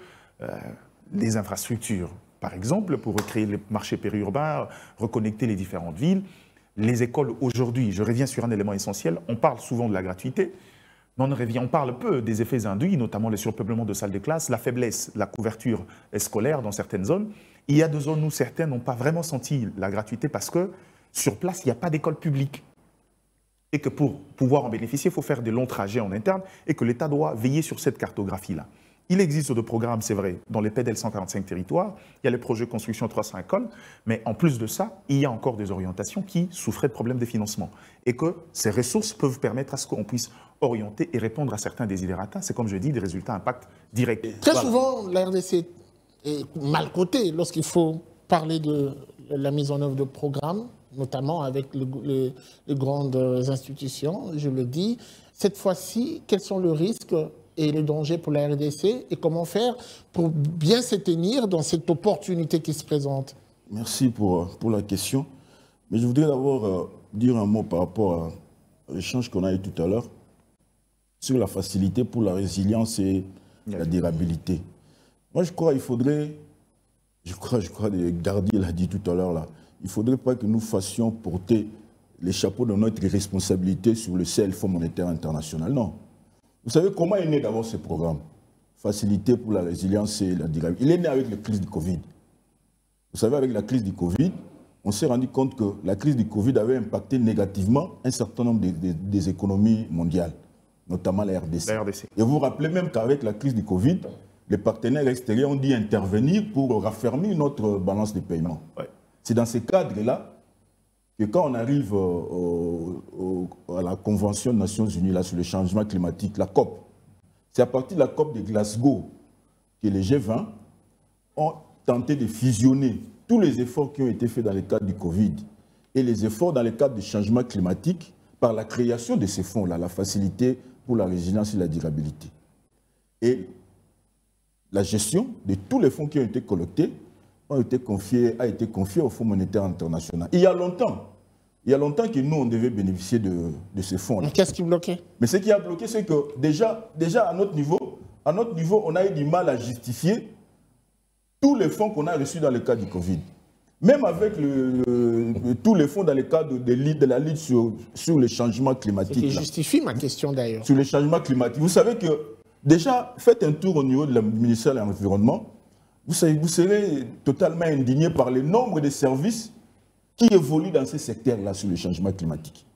les infrastructures, par exemple, pour recréer les marchés périurbains, reconnecter les différentes villes. Les écoles aujourd'hui, je reviens sur un élément essentiel, on parle souvent de la gratuité, mais on parle peu des effets induits, notamment le surpeuplement de salles de classe, la faiblesse de la couverture scolaire dans certaines zones. Il y a des zones où certains n'ont pas vraiment senti la gratuité parce que sur place, il n'y a pas d'école publique. Et que pour pouvoir en bénéficier, il faut faire des longs trajets en interne et que l'État doit veiller sur cette cartographie-là. Il existe des programmes, c'est vrai, dans les PDL 145 territoires, il y a les projets de construction 300 écoles, mais en plus de ça, il y a encore des orientations qui souffraient de problèmes de financement. Et que ces ressources peuvent permettre à ce qu'on puisse orienter et répondre à certains desiderata. C'est comme je dis, des résultats impact direct.
Très souvent, la RDC est mal cotée lorsqu'il faut parler de la mise en œuvre de programmes, notamment avec les grandes institutions, je le dis. Cette fois-ci, quels sont les risques et les dangers pour la RDC et comment faire pour bien se tenir dans cette opportunité qui se présente?
Merci pour la question. Mais je voudrais d'abord dire un mot par rapport à l'échange qu'on a eu tout à l'heure sur la facilité pour la résilience et la durabilité. Moi, je crois qu'il faudrait je crois, Gardi l'a dit tout à l'heure là, il ne faudrait pas que nous fassions porter les chapeaux de notre responsabilité sur le seul Fonds monétaire international. Non. Vous savez comment est né d'abord ce programme? Facilité pour la résilience et la durabilité. Il est né avec la crise du Covid. Vous savez, avec la crise du Covid, on s'est rendu compte que la crise du Covid avait impacté négativement un certain nombre des économies mondiales, notamment la RDC. Et vous vous rappelez même qu'avec la crise du Covid, les partenaires extérieurs ont dit intervenir pour raffermir notre balance de paiement. Ouais. C'est dans ces cadres-là que quand on arrive à la Convention des Nations Unies là, sur le changement climatique, la COP, c'est à partir de la COP de Glasgow que les G20 ont tenté de fusionner tous les efforts qui ont été faits dans le cadre du Covid et les efforts dans le cadre du changement climatique par la création de ces fonds-là, la facilité pour la résilience et la durabilité. Et la gestion de tous les fonds qui ont été collectés a été confiée au Fonds monétaire international. Il y a longtemps que nous, on devait bénéficier de ces fonds-là.
Mais qu'est-ce qui bloquait? Mais
ce qui a bloqué, c'est que déjà à notre niveau, on a eu du mal à justifier tous les fonds qu'on a reçus dans le cadre du Covid. Même avec tous les fonds dans le cadre de la Ligue sur le changement climatique.
Ce qui justifie ma question d'ailleurs.
Sur le changement climatique. Vous savez que déjà, faites un tour au niveau du ministère de l'Environnement. Vous serez totalement indigné par le nombre de services qui évoluent dans ces secteurs-là sur le changement climatique.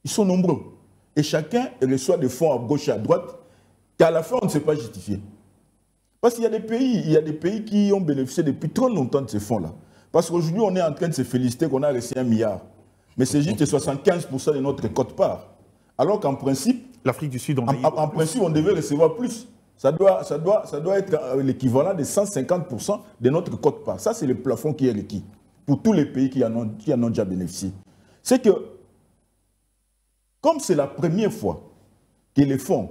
Ils sont nombreux. Et chacun reçoit des fonds à gauche et à droite qu'à la fin, on ne sait pas justifier. Parce qu'il y a des pays qui ont bénéficié depuis trop longtemps de ces fonds-là. Parce qu'aujourd'hui, on est en train de se féliciter qu'on a reçu 1 milliard. Mais c'est juste 75% de notre quote-part. Alors qu'en principe,
l'Afrique du Sud,
en principe, on devait recevoir plus. Ça doit être l'équivalent de 150% de notre quote-part. Ça, c'est le plafond qui est requis pour tous les pays qui en ont déjà bénéficié. C'est que, comme c'est la première fois que les fonds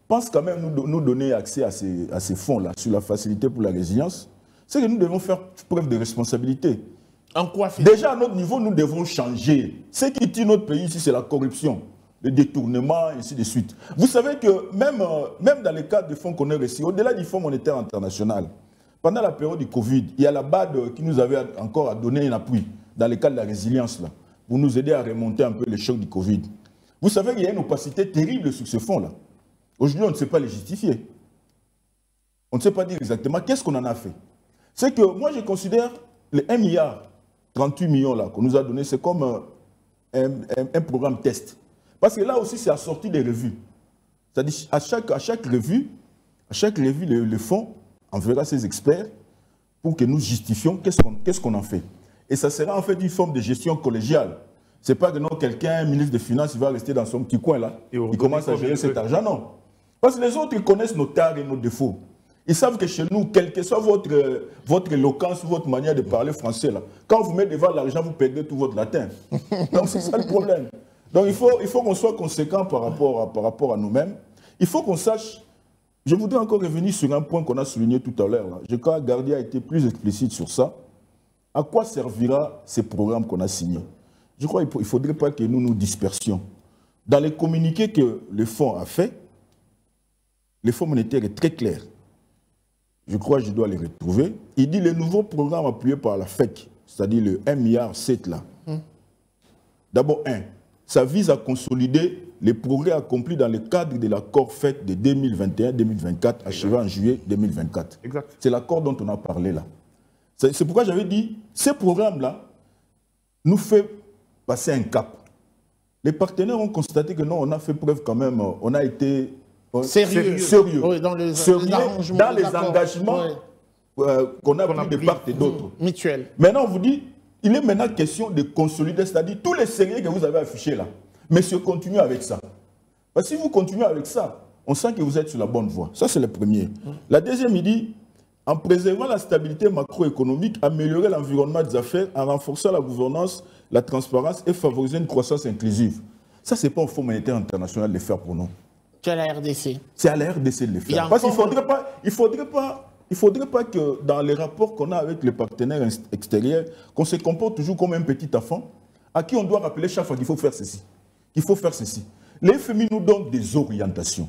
pensent quand même nous donner accès à ces fonds-là, sur la facilité pour la résilience, c'est que nous devons faire preuve de responsabilité.
En quoi faire?
Déjà, à notre niveau, nous devons changer. Ce qui tue notre pays ici, c'est la corruption, le détournement, et ainsi de suite. Vous savez que même dans le cadre des fonds qu'on a reçus, au-delà du Fonds monétaire international, pendant la période du Covid, il y a la BAD qui nous avait encore donné un appui dans le cadre de la résilience, là, pour nous aider à remonter un peu le choc du Covid. Vous savez qu'il y a une opacité terrible sur ce fonds-là. Aujourd'hui, on ne sait pas les justifier. On ne sait pas dire exactement qu'est-ce qu'on en a fait. C'est que moi, je considère les 1 milliard 38 millions là qu'on nous a donné, c'est comme un programme test. Parce que là aussi, c'est assorti des revues. C'est-à-dire, à chaque revue, le fonds enverra ses experts pour que nous justifions qu'est-ce qu'on en fait. Et ça sera en fait une forme de gestion collégiale. Ce n'est pas que non, quelqu'un, un ministre des Finances, il va rester dans son petit coin là, il commence à gérer cet argent, non. Parce que les autres, ils connaissent nos tares et nos défauts. Ils savent que chez nous, quelle que soit votre éloquence, votre manière de parler français, là, quand vous mettez devant l'argent, vous perdez tout votre latin. Donc c'est ça le problème. Donc il faut qu'on soit conséquent par rapport à nous-mêmes. Il faut qu'on sache. Je voudrais encore revenir sur un point qu'on a souligné tout à l'heure. Je crois que Gardi a été plus explicite sur ça. À quoi servira ces programmes qu'on a signés? Je crois qu'il ne faudrait pas que nous nous dispersions. Dans les communiqués que le fonds a fait, le Fonds monétaire est très clair. Je crois que je dois les retrouver. Il dit les nouveaux programmes appuyés par la FEC, c'est-à-dire le 1,7 milliard là. D'abord, ça vise à consolider les progrès accomplis dans le cadre de l'accord fait de 2021-2024, achevé en juillet 2024. C'est l'accord dont on a parlé là. C'est pourquoi j'avais dit, ces programmes-là nous fait passer un cap. Les partenaires ont constaté que non, on a fait preuve quand même, on a été sérieux.
Oui, dans les
engagements qu'on a pris de part et d'autre.
Mutuel.
Maintenant, on vous dit, il est maintenant question de consolider, c'est-à-dire tous les sérieux que vous avez affichés là. Monsieur, continuez avec ça. Parce que si vous continuez avec ça, on sent que vous êtes sur la bonne voie. Ça, c'est le premier. La deuxième, il dit, en préservant la stabilité macroéconomique, améliorer l'environnement des affaires, en renforçant la gouvernance, la transparence et favoriser une croissance inclusive. Ça, ce n'est pas au Fonds monétaire international de le faire pour nous.
C'est à la RDC.
C'est à la RDC de le faire. Parce qu'il ne faudrait pas que dans les rapports qu'on a avec les partenaires extérieurs, qu'on se comporte toujours comme un petit enfant à qui on doit rappeler chaque fois qu'il faut faire ceci. Il faut faire ceci. Les FMI nous donnent des orientations.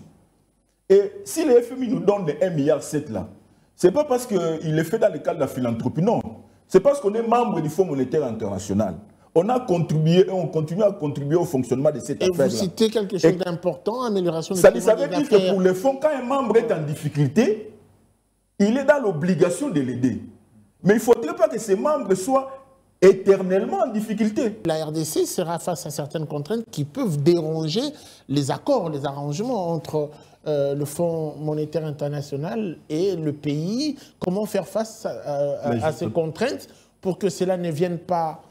Et si les FMI nous donnent les 1,7 milliard là, ce n'est pas parce qu'il est fait dans le cadre de la philanthropie, non. C'est parce qu'on est membre du Fonds monétaire international. On a contribué et on continue à contribuer au fonctionnement de cette affaire-là.
Et vous citez quelque chose d'important, amélioration du
Ça
pouvoir
veut
des
dire que
affaires.
pour le fonds, quand un membre est en difficulté, il est dans l'obligation de l'aider. Mais il ne faudrait pas que ces membres soient éternellement en difficulté.
La RDC sera face à certaines contraintes qui peuvent déranger les accords, les arrangements entre le Fonds monétaire international et le pays. Comment faire face à ces contraintes pour que cela ne vienne pas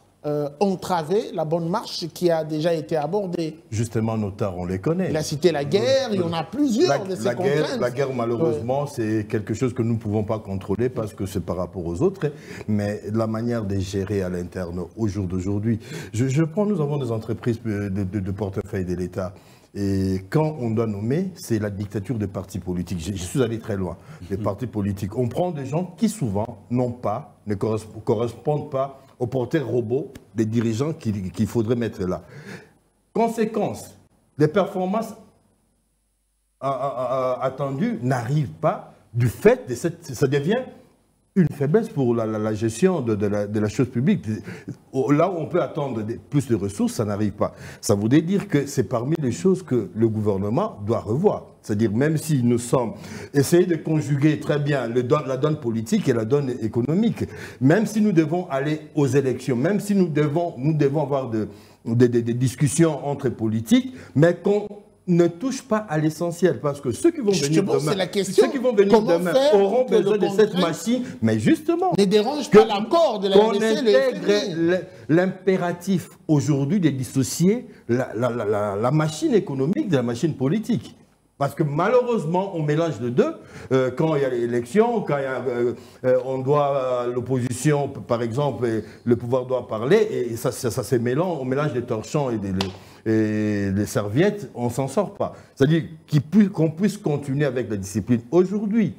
entraver la bonne marche qui a déjà été abordée?
Justement, nos tares, on les connaît.
Il a cité la guerre, il y en a plusieurs de ces contraintes.
La guerre, malheureusement, c'est quelque chose que nous ne pouvons pas contrôler parce que c'est par rapport aux autres, mais la manière de gérer à l'interne au jour d'aujourd'hui. Nous avons des entreprises de portefeuille de l'État. Et quand on doit nommer, c'est la dictature des partis politiques. Je suis allé très loin. Les partis politiques. On prend des gens qui souvent ne correspondent pas aux porteurs robots des dirigeants qu'il faudrait mettre là. Conséquence, les performances attendues n'arrivent pas du fait de ça devient une faiblesse pour la gestion de la chose publique. Là où on peut attendre plus de ressources, ça n'arrive pas. Ça voudrait dire que c'est parmi les choses que le gouvernement doit revoir. C'est-à-dire, même si nous sommes essayés de conjuguer très bien la donne politique et la donne économique, même si nous devons aller aux élections, même si nous devons avoir des discussions entre politiques, mais qu'on ne touche pas à l'essentiel, parce que ceux qui vont venir demain, auront besoin de cette machine, mais justement,
ne dérange pas l'accord de la
qu'on
RDC,
intègre l'impératif aujourd'hui de dissocier la machine économique de la machine politique. Parce que malheureusement, on mélange les deux. Quand il y a l'élection, quand l'opposition, par exemple, le pouvoir doit parler, et ça se mélange, on mélange les torchons et les serviettes, on ne s'en sort pas. C'est-à-dire qu'on puisse continuer avec la discipline. Aujourd'hui,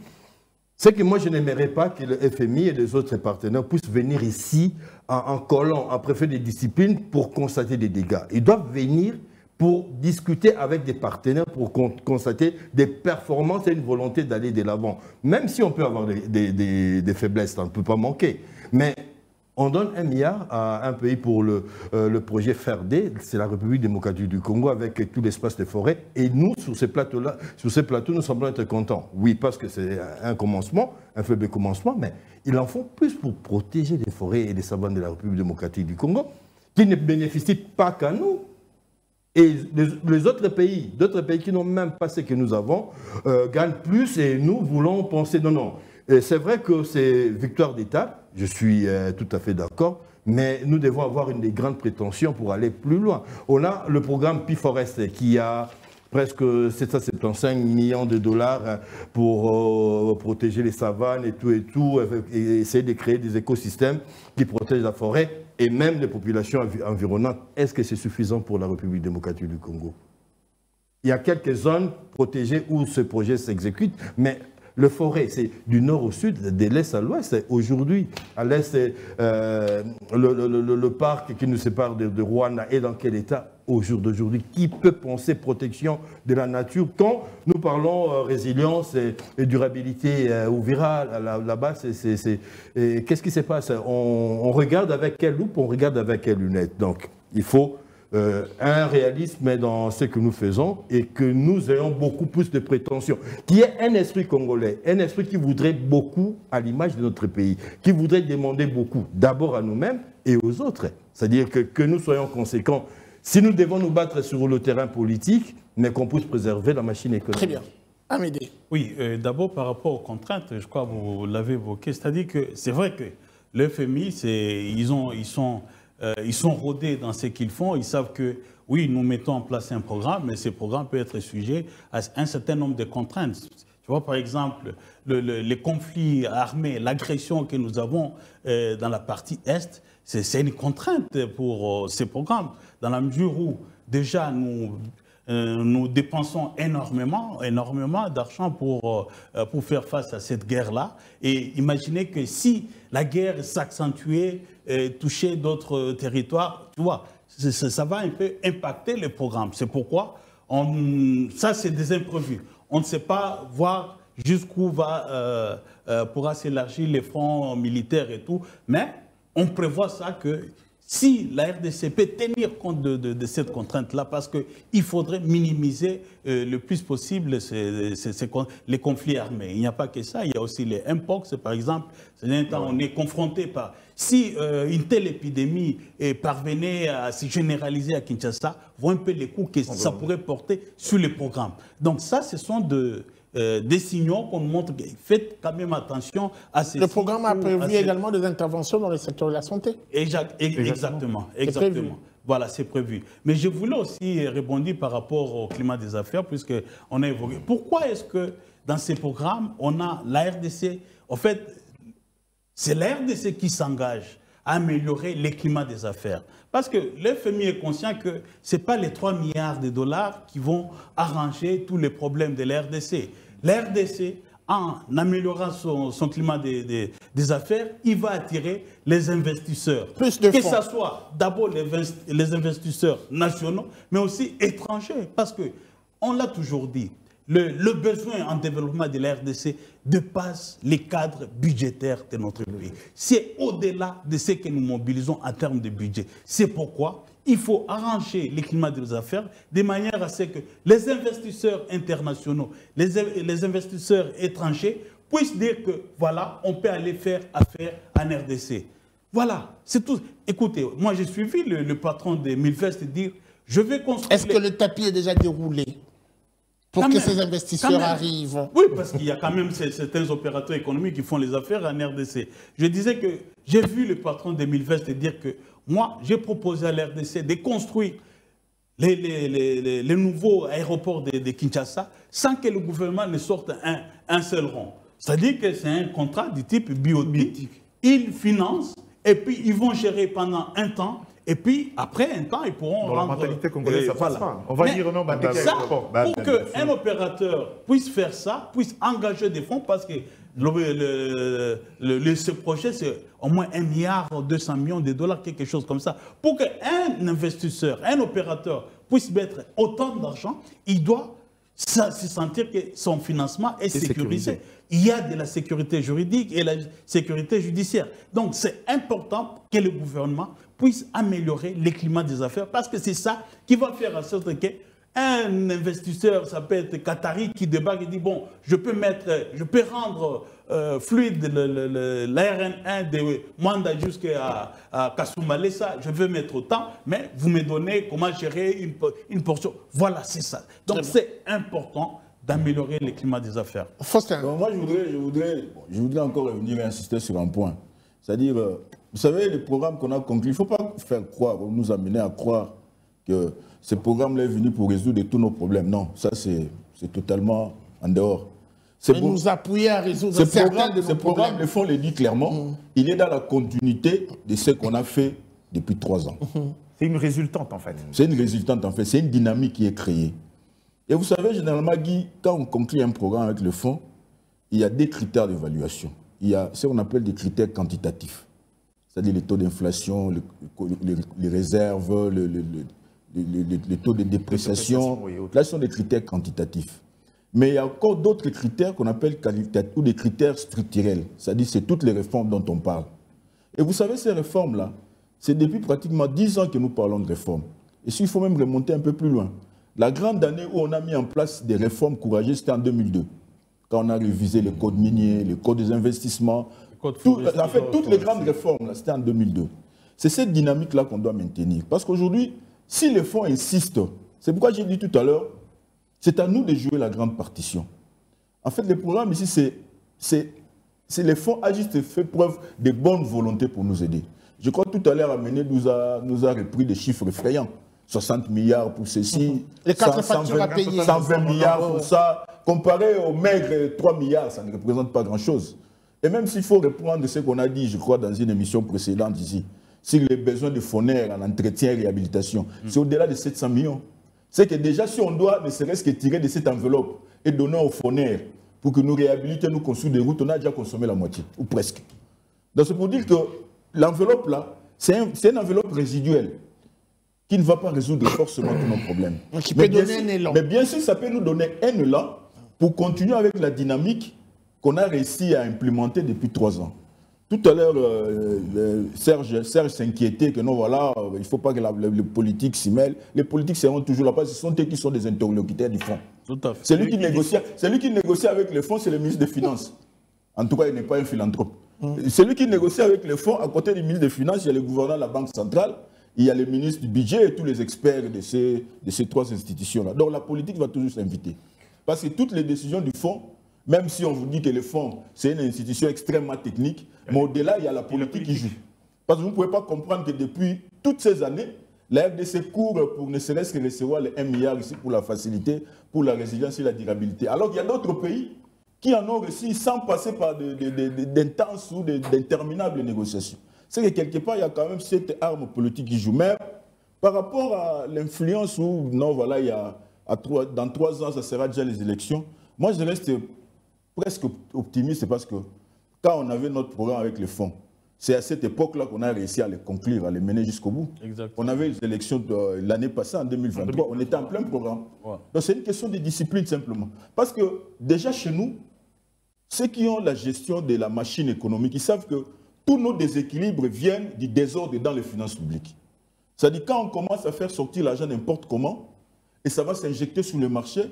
c'est que moi, je n'aimerais pas que le FMI et les autres partenaires puissent venir ici en collant, en préfet de discipline pour constater des dégâts. Ils doivent venir pour discuter avec des partenaires, pour constater des performances et une volonté d'aller de l'avant. Même si on peut avoir des faiblesses, ça ne peut pas manquer. Mais on donne 1 milliard à un pays pour le projet FERD, c'est la République démocratique du Congo, avec tout l'espace de forêt. Et nous, sur ces plateaux, nous semblons être contents. Oui, parce que c'est un commencement, un faible commencement, mais il en faut plus pour protéger les forêts et les savanes de la République démocratique du Congo, qui ne bénéficient pas qu'à nous. Et les autres pays, d'autres pays qui n'ont même pas ce que nous avons, gagnent plus et nous voulons penser, non. C'est vrai que c'est victoire d'État, je suis tout à fait d'accord, mais nous devons avoir une des grandes prétentions pour aller plus loin. On a le programme P4S qui a presque 775 millions de dollars pour protéger les savanes et tout, et essayer de créer des écosystèmes qui protègent la forêt et même les populations environnantes. Est-ce que c'est suffisant pour la République démocratique du Congo? Il y a quelques zones protégées où ce projet s'exécute, mais le forêt, c'est du nord au sud, de l'est à l'ouest. Aujourd'hui, à l'est, le parc qui nous sépare de Rwanda est dans quel état au jour d'aujourd'hui? Qui peut penser protection de la nature quand nous parlons résilience et durabilité ouvrière là-bas? Qu'est-ce qui se passe? On regarde avec quelle loupe, on regarde avec quelle lunette. Donc, il faut un réalisme dans ce que nous faisons et que nous ayons beaucoup plus de prétentions. Qui est un esprit congolais, un esprit qui voudrait beaucoup à l'image de notre pays, qui voudrait demander beaucoup d'abord à nous-mêmes et aux autres. C'est-à-dire que nous soyons conséquents. Si nous devons nous battre sur le terrain politique, mais qu'on puisse préserver la machine économique.
Très bien. Amédée.
Oui, d'abord par rapport aux contraintes, je crois que vous l'avez évoqué, c'est-à-dire que c'est vrai que le FMI, ils sont rodés dans ce qu'ils font. Ils savent que, oui, nous mettons en place un programme, mais ce programme peut être sujet à un certain nombre de contraintes. Tu vois, par exemple, les conflits armés, l'agression que nous avons dans la partie Est, c'est une contrainte pour ces programmes, dans la mesure où, déjà, nous dépensons énormément d'argent pour faire face à cette guerre-là. Et imaginez que si la guerre s'accentuait, touchait d'autres territoires, tu vois, ça va un peu impacter le programme. C'est pourquoi, ça c'est des imprévus. On ne sait pas voir jusqu'où pourra s'élargir les fonds militaires et tout, mais on prévoit ça que si la RDC peut tenir compte de cette contrainte-là, parce qu'il faudrait minimiser le plus possible les conflits armés. Il n'y a pas que ça, il y a aussi les mpox, par exemple. On est confronté par... Si une telle épidémie parvenait à se généraliser à Kinshasa, voyez un peu les coûts que ça pourrait porter sur les programmes. Donc ça, ce sont des signaux qu'on montre. Faites quand même attention à ces...
Le programme a prévu également des interventions dans le secteur de la santé.
Exactement. Voilà, c'est prévu. Mais je voulais aussi répondre par rapport au climat des affaires, puisqu'on a évoqué. Pourquoi est-ce que dans ces programmes, on a la RDC... En fait, c'est la RDC qui s'engage à améliorer le climat des affaires. Parce que le FMI est conscient que ce n'est pas les 3 milliards de dollars qui vont arranger tous les problèmes de la RDC. La RDC, en améliorant son climat des affaires, il va attirer les investisseurs.
Plus de fonds.
Que ce soit d'abord les investisseurs nationaux, mais aussi étrangers. Parce qu'on l'a toujours dit, le besoin en développement de la RDC dépasse les cadres budgétaires de notre pays. C'est au-delà de ce que nous mobilisons en termes de budget. C'est pourquoi il faut arranger le climat des affaires de manière à ce que les investisseurs internationaux, les investisseurs étrangers puissent dire que voilà, on peut aller faire affaire en RDC. Voilà, c'est tout. Écoutez, moi j'ai suivi le patron de Milvest dire je vais construire...
Est-ce que le tapis est déjà déroulé pour que ces investisseurs arrivent?
Oui, parce qu'il y a quand même certains opérateurs économiques qui font les affaires en RDC. Je disais que j'ai vu le patron de Milvest dire que moi, j'ai proposé à l'RDC de construire les nouveaux aéroports de Kinshasa sans que le gouvernement ne sorte un seul rond. C'est-à-dire que c'est un contrat du type biotique. Ils financent et puis ils vont gérer pendant un temps. Et puis, après un temps, ils pourront
dans la mentalité congolaise, ça passe pas. On va dire non,
ça, pour qu'un opérateur puisse faire ça, puisse engager des fonds, parce que ce projet, c'est au moins 1,2 milliard de dollars, quelque chose comme ça. Pour qu'un investisseur, un opérateur puisse mettre autant d'argent, il doit se sentir que son financement est sécurisé. Il y a de la sécurité juridique et la sécurité judiciaire. Donc, c'est important que le gouvernement puisse améliorer le climat des affaires, parce que c'est ça qui va faire en sorte qu'un investisseur, ça peut être Qatari, qui débarque et dit bon, je peux rendre fluide l'ARN1 de Mwanda jusqu'à Kasumbalesa, je veux mettre autant, mais vous me donnez comment gérer une portion. Voilà, c'est ça. Donc c'est important d'améliorer le climat des affaires.
Donc, moi, je voudrais encore revenir et insister sur un point. C'est-à-dire, vous savez, les programmes qu'on a conclus, il ne faut pas faire croire, ou nous amener à croire que ce programme-là est venu pour résoudre tous nos problèmes. Non, ça, c'est totalement en dehors.
Mais nous appuyer à résoudre certains de nos problèmes. Ce programme,
le fond le dit clairement, il est dans la continuité de ce qu'on a fait depuis 3 ans.
C'est une résultante, en fait.
C'est une résultante, en fait. C'est une dynamique qui est créée. Et vous savez, généralement, Guy, quand on conclut un programme avec le fonds, il y a des critères d'évaluation. Il y a ce qu'on appelle des critères quantitatifs. C'est-à-dire les taux d'inflation, les réserves, les taux de dépréciation. Là, ce sont des critères quantitatifs. Mais il y a encore d'autres critères qu'on appelle qualitatifs ou des critères structurels. C'est-à-dire c'est toutes les réformes dont on parle. Et vous savez, ces réformes-là, c'est depuis pratiquement 10 ans que nous parlons de réformes. Et s'il faut même remonter un peu plus loin, la grande année où on a mis en place des réformes courageuses, c'était en 2002. Quand on a révisé le code minier, le code des investissements, en fait, toutes les grandes réformes, c'était en 2002. C'est cette dynamique-là qu'on doit maintenir. Parce qu'aujourd'hui, si les fonds insistent, c'est pourquoi j'ai dit tout à l'heure, c'est à nous de jouer la grande partition. En fait, le programme ici, c'est les fonds agissent et fait preuve de bonne volonté pour nous aider. Je crois que tout à l'heure, Améné nous a repris des chiffres effrayants. 60 milliards pour ceci,
les 4 factures à payer.
120 milliards pour ça. Comparé aux maigres 3 milliards, ça ne représente pas grand-chose. Et même s'il faut reprendre ce qu'on a dit, je crois, dans une émission précédente ici, sur les besoins de FONER en entretien et réhabilitation, c'est au-delà de 700 millions. C'est que déjà, si on doit ne serait-ce que tirer de cette enveloppe et donner au FONER pour que nous réhabilitions, nous construisons des routes, on a déjà consommé la moitié, ou presque. Donc c'est pour dire que l'enveloppe là, c'est une enveloppe résiduelle qui ne va pas résoudre forcément tous nos problèmes.
Qui peut donner un élan.
Mais bien sûr, ça peut nous donner un élan pour continuer avec la dynamique qu'on a réussi à implémenter depuis 3 ans. Tout à l'heure, Serge s'inquiétait que non, voilà, il ne faut pas que les politiques s'y mêlent. Les politiques seront toujours là, parce que ce sont eux qui sont des interlocuteurs du fonds.
Tout à fait.
Celui qui négocie avec le fonds, c'est le ministre des Finances. En tout cas, il n'est pas un philanthrope. Celui qui négocie avec le fonds, à côté du ministre des Finances, il y a le gouverneur de la Banque centrale, il y a le ministre du budget et tous les experts de ces trois institutions-là. Donc la politique va toujours s'inviter. Parce que toutes les décisions du fonds, même si on vous dit que le fonds, c'est une institution extrêmement technique, mais au-delà, il y a la politique qui joue. Parce que vous ne pouvez pas comprendre que depuis toutes ces années, la RDC court pour ne serait-ce que recevoir les 1 milliard ici pour la facilité, pour la résilience et la durabilité. Alors qu'il y a d'autres pays qui en ont reçu sans passer par d'intenses ou d'interminables négociations. C'est que quelque part, il y a quand même cette arme politique qui joue. Mais par rapport à l'influence où, non, voilà, il y a, dans 3 ans, ça sera déjà les élections, moi, je reste presque optimiste parce que quand on avait notre programme avec les fonds, c'est à cette époque-là qu'on a réussi à les conclure, à les mener jusqu'au bout.
Exactement.
On avait les élections l'année passée, en 2023, on était en plein programme. Ouais. Donc c'est une question de discipline simplement. Parce que déjà chez nous, ceux qui ont la gestion de la machine économique, ils savent que tous nos déséquilibres viennent du désordre dans les finances publiques. C'est-à-dire quand on commence à faire sortir l'argent n'importe comment, et ça va s'injecter sur le marché,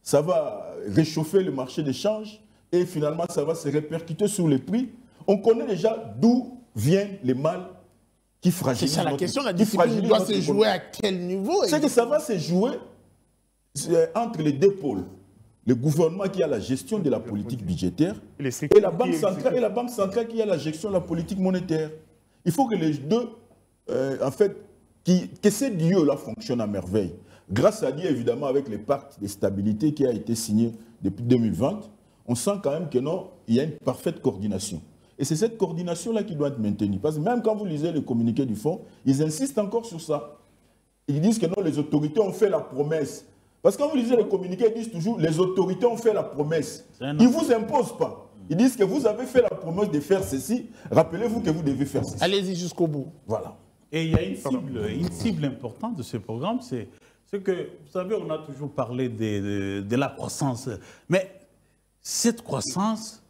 ça va réchauffer le marché d'échange, et finalement ça va se répercuter sur les prix. On connaît déjà d'où viennent les mal qui fragilisent.
C'est ça la question, la discipline doit se jouer à quel niveau?
C'est que ça va se jouer entre les deux pôles. Le gouvernement qui a la gestion de la politique budgétaire et la Banque centrale qui a la gestion de la politique monétaire. Il faut que les deux, en fait, que ces lieux-là fonctionnent à merveille. Grâce à Dieu, évidemment, avec les pactes de stabilité qui a été signé depuis 2020, on sent quand même que non, il y a une parfaite coordination. Et c'est cette coordination-là qui doit être maintenue. Parce que même quand vous lisez le communiqué du fonds, ils insistent encore sur ça. Ils disent que non, les autorités ont fait la promesse. Parce que quand vous lisez le communiqué, ils disent toujours les autorités ont fait la promesse. Ils ne vous imposent pas. Ils disent que vous avez fait la promesse de faire ceci. Rappelez-vous que vous devez faire ceci.
Allez-y jusqu'au bout.
Voilà.
Et il y a une cible importante de ce programme, c'est que, vous savez, on a toujours parlé de la croissance. Mais cette croissance,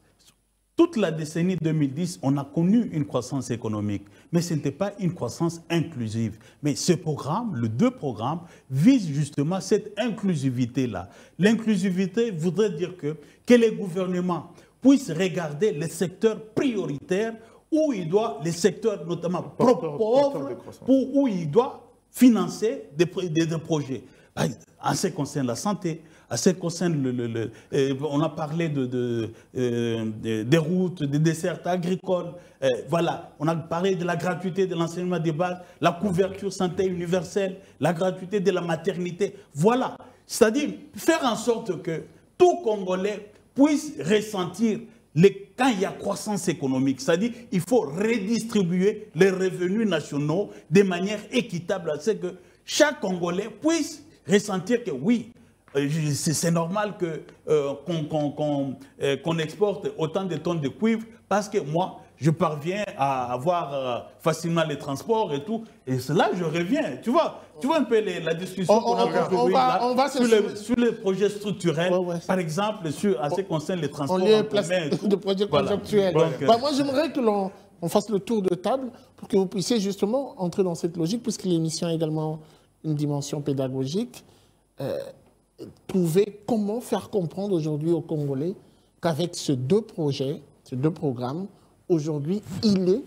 toute la décennie 2010, on a connu une croissance économique, mais ce n'était pas une croissance inclusive. Mais ce programme, les 2 programmes, visent justement cette inclusivité-là. L'inclusivité voudrait dire que les gouvernements puissent regarder les secteurs prioritaires où il doit, les secteurs notamment pauvres, où il doit financer des projets. En ce qui concerne la santé, en ce qui concerne on a parlé des routes, des dessertes agricoles, voilà, on a parlé de la gratuité de l'enseignement de base, la couverture santé universelle, la gratuité de la maternité, voilà. C'est-à-dire faire en sorte que tout Congolais puisse ressentir quand il y a croissance économique, c'est-à-dire qu'il faut redistribuer les revenus nationaux de manière équitable, c'est que chaque Congolais puisse ressentir que oui, c'est normal qu'on exporte autant de tonnes de cuivre parce que moi, je parviens à avoir facilement les transports et tout. Et cela, je reviens. Tu vois un peu la discussion qu'on a aujourd'hui sur les projets structurels, par exemple, en ce qui concerne les transports en commun.
De projets conjonctuels. Moi, j'aimerais que l'on fasse le tour de table pour que vous puissiez justement entrer dans cette logique, puisque l'émission a également une dimension pédagogique. Trouver comment faire comprendre aujourd'hui aux Congolais qu'avec ces 2 projets, ces 2 programmes, aujourd'hui, le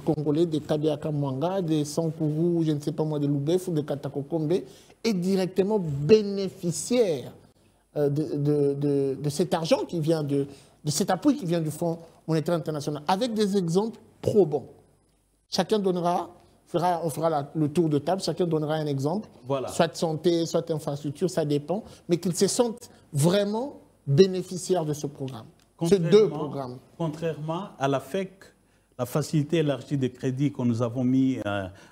Congolais de Kabiaka Mwanga, de Sankourou, je ne sais pas moi, de Loubef ou de Katakokombe, est directement bénéficiaire de cet argent qui vient de cet appui qui vient du Fonds monétaire international, avec des exemples probants. Chacun donnera... on fera le tour de table, chacun donnera un exemple, voilà. Soit santé, soit infrastructure, ça dépend, mais qu'ils se sentent vraiment bénéficiaires de ce programme, ces 2 programmes.
Contrairement à la FEC, la facilité élargie de crédit que nous avons mis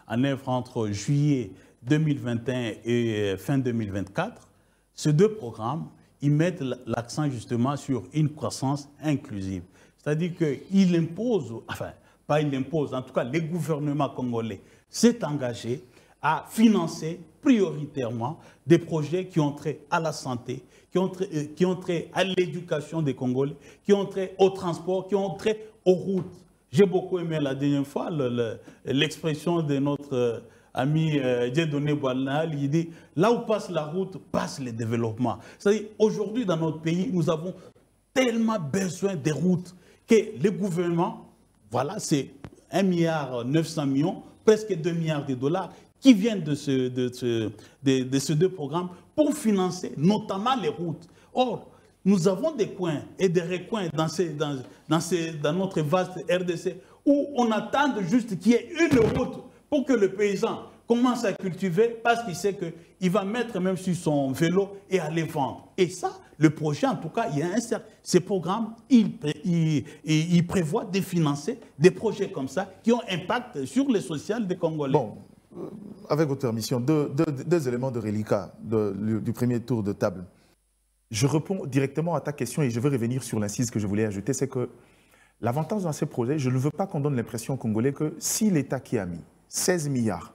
en œuvre entre juillet 2021 et fin 2024, ces 2 programmes, ils mettent l'accent justement sur une croissance inclusive. C'est-à-dire qu'ils imposent, enfin, pas il impose, en tout cas les gouvernements congolais s'est engagé à financer prioritairement des projets qui ont trait à la santé, qui ont trait à l'éducation des Congolais, qui ont trait au transport, qui ont trait aux routes. J'ai beaucoup aimé la dernière fois l'expression de notre ami Dieudonné Boalnal. Il dit « Là où passe la route, passe le développement ». C'est-à-dire, aujourd'hui, dans notre pays, nous avons tellement besoin des routes que le gouvernement, voilà, c'est 1,9 milliard, presque 2 milliards de dollars qui viennent de ces deux programmes pour financer notamment les routes. Or, nous avons des coins et des recoins dans notre vaste RDC où on attend juste qu'il y ait une route pour que le paysan commence à cultiver parce qu'il sait qu'il va mettre même sur son vélo et aller vendre. Et ça, le projet, en tout cas, il y a ces programmes, il prévoit de financer des projets comme ça qui ont impact sur le social des Congolais.
Bon, avec votre permission, deux éléments de reliquat du premier tour de table. Je réponds directement à ta question et je vais revenir sur l'incise que je voulais ajouter, c'est que l'avantage dans ces projets, je ne veux pas qu'on donne l'impression aux Congolais que si l'État qui a mis 16 milliards,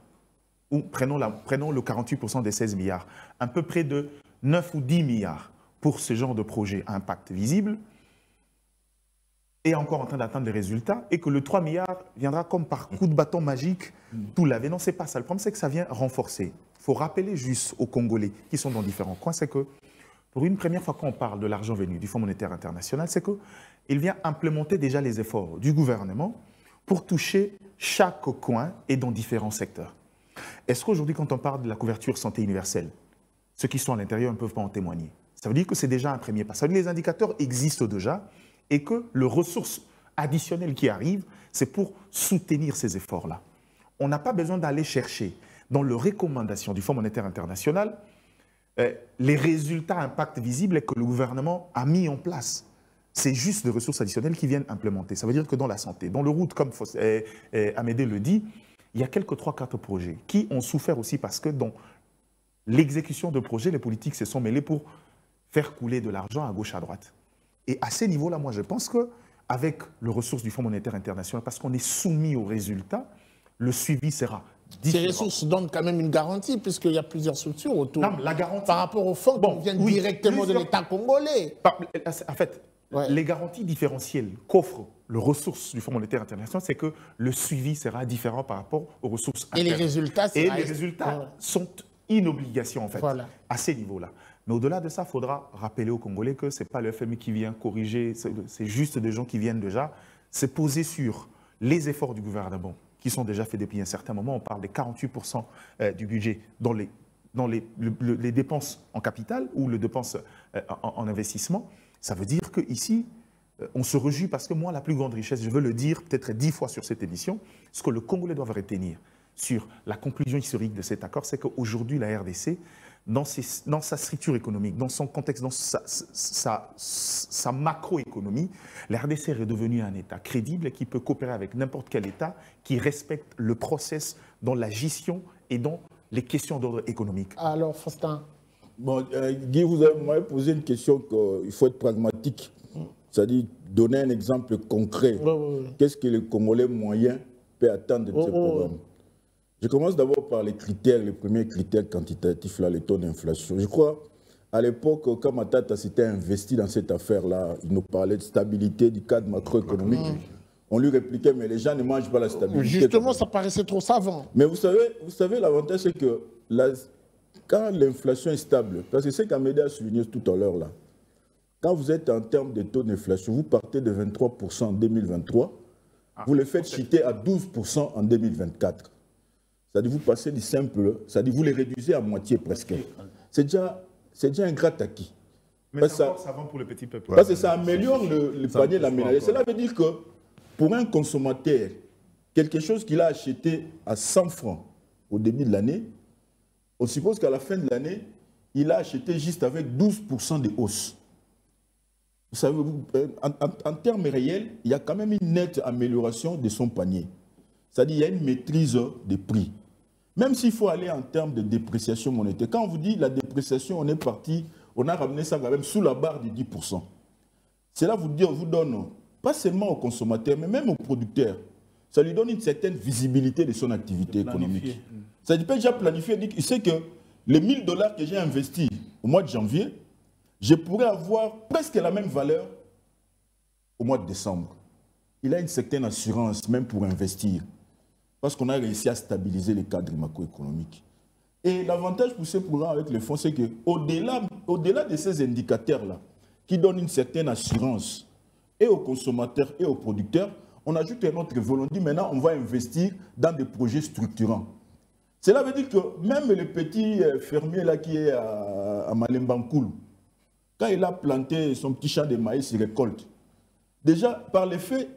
ou prenons le 48% des 16 milliards, à peu près de 9 ou 10 milliards pour ce genre de projet à impact visible, est encore en train d'atteindre des résultats, et que le 3 milliards viendra comme par coup de bâton magique tout laver. Non, ce n'est pas ça. Le problème, c'est que ça vient renforcer. Il faut rappeler juste aux Congolais qui sont dans différents coins, c'est que pour une première fois, quand on parle de l'argent venu du Fonds monétaire international, c'est qu'il vient implémenter déjà les efforts du gouvernement pour toucher chaque coin et dans différents secteurs. Est-ce qu'aujourd'hui, quand on parle de la couverture santé universelle, ceux qui sont à l'intérieur ne peuvent pas en témoigner? Ça veut dire que c'est déjà un premier pas. Ça veut dire que les indicateurs existent déjà et que les ressources additionnelles qui arrivent, c'est pour soutenir ces efforts-là. On n'a pas besoin d'aller chercher dans les recommandations du Fonds monétaire international les résultats impact visibles que le gouvernement a mis en place. C'est juste des ressources additionnelles qui viennent implémenter. Ça veut dire que dans la santé, dans le route, comme Amédée le dit, il y a quelques 3-4 projets qui ont souffert aussi parce que dans l'exécution de projets, les politiques se sont mêlés pour faire couler de l'argent à gauche, à droite. Et à ces niveaux-là, moi, je pense qu'avec les ressources du Fonds monétaire international, parce qu'on est soumis aux résultats, le suivi sera différent.
Ces ressources donnent quand même une garantie, puisqu'il y a plusieurs structures autour.
Non, la garantie...
Par rapport aux fonds qui viennent directement de l'État congolais.
En fait, les garanties différentielles qu'offre les ressources du Fonds monétaire international, c'est que le suivi sera différent par rapport aux ressources internes.
Et les résultats,
sont une obligation, en fait, à ces niveaux-là. Mais au-delà de ça, il faudra rappeler aux Congolais que ce n'est pas le FMI qui vient corriger, c'est juste des gens qui viennent déjà. C'est posé sur les efforts du gouvernement qui sont déjà faits depuis un certain moment. On parle des 48% du budget dans les dépenses en capital ou les dépenses en investissement. Ça veut dire qu'ici, on se réjouit parce que moi, la plus grande richesse, je veux le dire peut-être 10 fois sur cette émission, ce que le Congolais doit retenir sur la conclusion historique de cet accord, c'est qu'aujourd'hui, la RDC, dans sa structure économique, dans son contexte, dans sa macroéconomie, la RDC est redevenue un État crédible qui peut coopérer avec n'importe quel État qui respecte le process dans la gestion et dans les questions d'ordre économique.
Alors, Faustin.
Bon, Guy, vous m'avez posé une question qu'il faut être pragmatique, c'est-à-dire donner un exemple concret. Qu'est-ce que le Congolais moyen peut attendre de ce programme? Je commence d'abord par les critères, les premiers critères quantitatifs, là, les taux d'inflation. Je crois, à l'époque, quand Matata s'était investi dans cette affaire-là, il nous parlait de stabilité du cadre macroéconomique. On lui répliquait, mais les gens ne mangent pas la stabilité.
Justement, ça paraissait trop savant.
Mais vous savez l'avantage, c'est que quand l'inflation est stable, parce que c'est qu'Amédée a souligné tout à l'heure, là, quand vous êtes en termes de taux d'inflation, vous partez de 23% en 2023, vous le faites chuter à 12% en 2024. C'est-à-dire vous passez du simple, c'est-à-dire vous les réduisez à moitié presque. C'est déjà un grand acquis.
Mais c'est encore savant pour le petit peuple.
Parce que ça améliore le panier de la ménagère. Cela veut dire que pour un consommateur, quelque chose qu'il a acheté à 100 francs au début de l'année, on suppose qu'à la fin de l'année, il a acheté juste avec 12% de hausse. Vous savez, en termes réels, il y a quand même une nette amélioration de son panier. C'est-à-dire qu'il y a une maîtrise des prix. Même s'il faut aller en termes de dépréciation monétaire. Quand on vous dit la dépréciation, on est parti, on a ramené ça quand même sous la barre de 10%. Cela vous donne, pas seulement aux consommateurs, mais même aux producteurs, ça lui donne une certaine visibilité de son activité économique. Ça peut déjà planifier, il sait que les 1000 $ que j'ai investis au mois de janvier, je pourrais avoir presque la même valeur au mois de décembre. il a une certaine assurance, même pour investir, parce qu'on a réussi à stabiliser les cadres macroéconomiques. Et l'avantage pour ce programme avec le fonds, c'est qu'au-delà de ces indicateurs-là, qui donnent une certaine assurance et aux consommateurs et aux producteurs, on ajoute un autre volet. On dit maintenant, on va investir dans des projets structurants. Cela veut dire que même le petit fermier là qui est à Malembankoulou, quand il a planté son petit champ de maïs, il récolte. Déjà, par le fait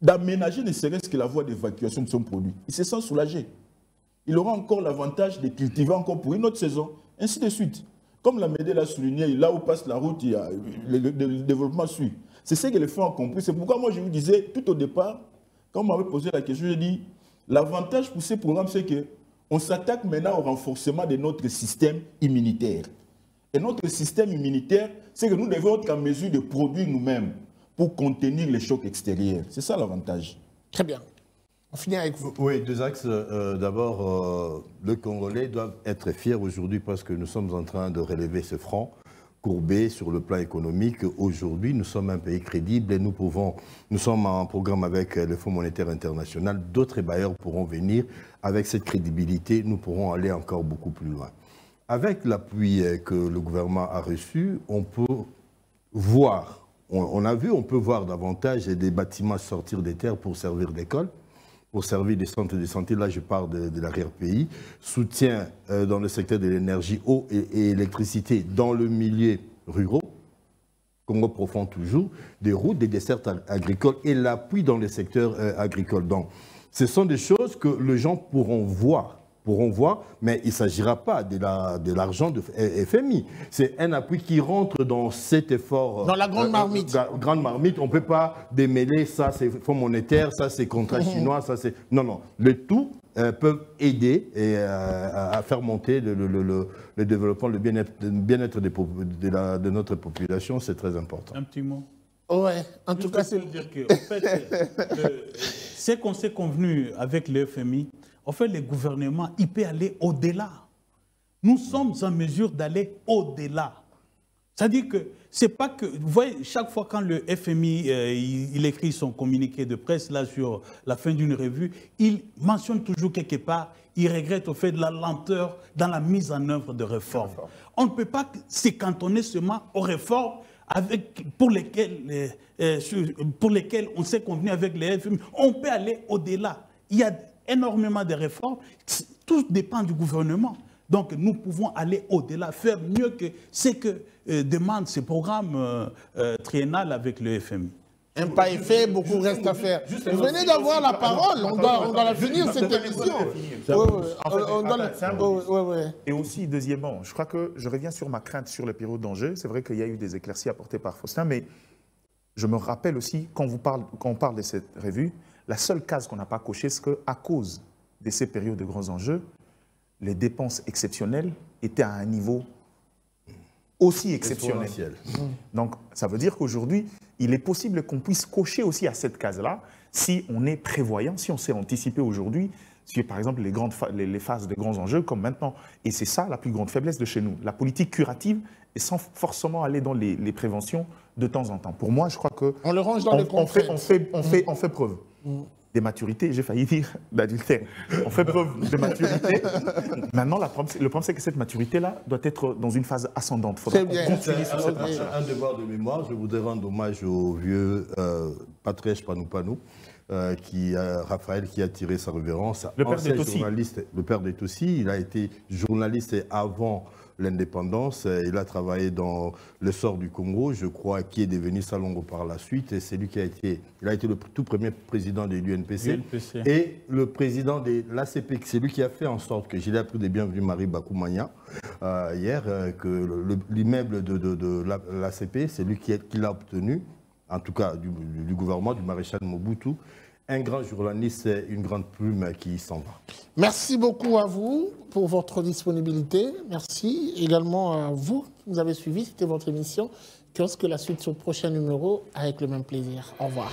d'aménager ne serait-ce que la voie d'évacuation de son produit, il se sent soulagé. Il aura encore l'avantage de cultiver encore pour une autre saison, ainsi de suite. Comme la Médée l'a souligné, là où passe la route, le développement suit. C'est ce que les fonds ont compris. C'est pourquoi moi je vous disais tout au départ, quand on m'avait posé la question, j'ai dit, l'avantage pour ces programmes, c'est qu'on s'attaque maintenant au renforcement de notre système immunitaire. Et notre système immunitaire, c'est que nous devons être en mesure de produire nous-mêmes pour contenir les chocs extérieurs. C'est ça l'avantage.
Très bien. On finit avec vous.
Oui, deux axes. D'abord, les Congolais doivent être fiers aujourd'hui parce que nous sommes en train de relever ce front courbé sur le plan économique. Aujourd'hui, nous sommes un pays crédible et nous sommes en programme avec le Fonds monétaire international. D'autres bailleurs pourront venir. Avec cette crédibilité, nous pourrons aller encore beaucoup plus loin. Avec l'appui que le gouvernement a reçu, on peut voir, on peut voir davantage des bâtiments sortir des terres pour servir d'école, pour servir des centres de santé. Là, je parle de l'arrière-pays. Soutien dans le secteur de l'énergie, eau et électricité dans le milieu rural, Congo profond toujours, des routes, des dessertes agricoles et l'appui dans le secteur agricole. Donc, ce sont des choses que les gens pourront voir, mais il ne s'agira pas de l'argent de FMI. C'est un appui qui rentre dans cet effort.
Dans la grande marmite.
Grande marmite, on ne peut pas démêler ça, c'est fonds monétaire, ça c'est contrat chinois, ça c'est... Non, non. Le tout peuvent aider à faire monter le développement, le bien-être de notre population, c'est très important.
Un petit mot.
Ouais, en tout cas, c'est...
dire que, en fait, ce qu'on s'est convenu avec le FMI, en fait, le gouvernement, il peut aller au-delà. Nous sommes en mesure d'aller au-delà. C'est-à-dire que c'est pas que... Vous voyez, chaque fois quand le FMI il écrit son communiqué de presse là sur la fin d'une revue, il mentionne toujours quelque part, il regrette au fait de la lenteur dans la mise en œuvre de réformes. On ne peut pas se cantonner seulement aux réformes pour lesquelles on s'est convenu avec les FMI. On peut aller au-delà. Il y a énormément de réformes. Tout dépend du gouvernement. Donc, nous pouvons aller au-delà, faire mieux que ce que demande ce programme triennal avec le FMI.
Un pas est fait, beaucoup reste à faire. Vous venez d'avoir la parole, on doit la finir cette émission.
Et aussi, deuxièmement, je crois que je reviens sur ma crainte sur les périodes d'enjeu. C'est vrai qu'il y a eu des éclaircies apportées par Faustin, mais je me rappelle aussi, quand on parle de cette revue, la seule case qu'on n'a pas cochée, c'est qu'à cause de ces périodes de grands enjeux, les dépenses exceptionnelles étaient à un niveau aussi exceptionnel. Donc, ça veut dire qu'aujourd'hui, il est possible qu'on puisse cocher aussi à cette case-là si on est prévoyant, si on sait anticiper aujourd'hui, si par exemple les phases de grands enjeux comme maintenant. Et c'est ça la plus grande faiblesse de chez nous. La politique curative et sans forcément aller dans les préventions de temps en temps. Pour moi, je crois que...
On le range dans les contraintes.
On fait preuve de maturité, j'ai failli dire d'adultère. On fait preuve de maturité. Maintenant, le problème, c'est que cette maturité-là doit être dans une phase ascendante. Il faudra continuer sur cette marche.
Un devoir de mémoire, je voudrais rendre hommage au vieux Patrice Panou-Panou, Raphaël, qui a tiré sa révérence.
Le père d'Etossi.
Le père d'Etossi, il a été journaliste avant l'indépendance. Il a travaillé dans le sort du Congo, je crois, qui est devenu Salongo par la suite. Et c'est lui qui a été le tout premier président de l'UNPC. Et le président de l'ACP, c'est lui qui a fait en sorte que, j'ai appris des bienvenus Marie Bakoumania hier, que l'immeuble de l'ACP, c'est lui qui l'a obtenu, en tout cas du gouvernement, du maréchal Mobutu. Un grand journaliste, une grande plume qui s'en va.
Merci beaucoup à vous pour votre disponibilité. Merci également à vous qui nous avez suivis. C'était votre émission. Kiosque, la suite sur le prochain numéro avec le même plaisir. Au revoir.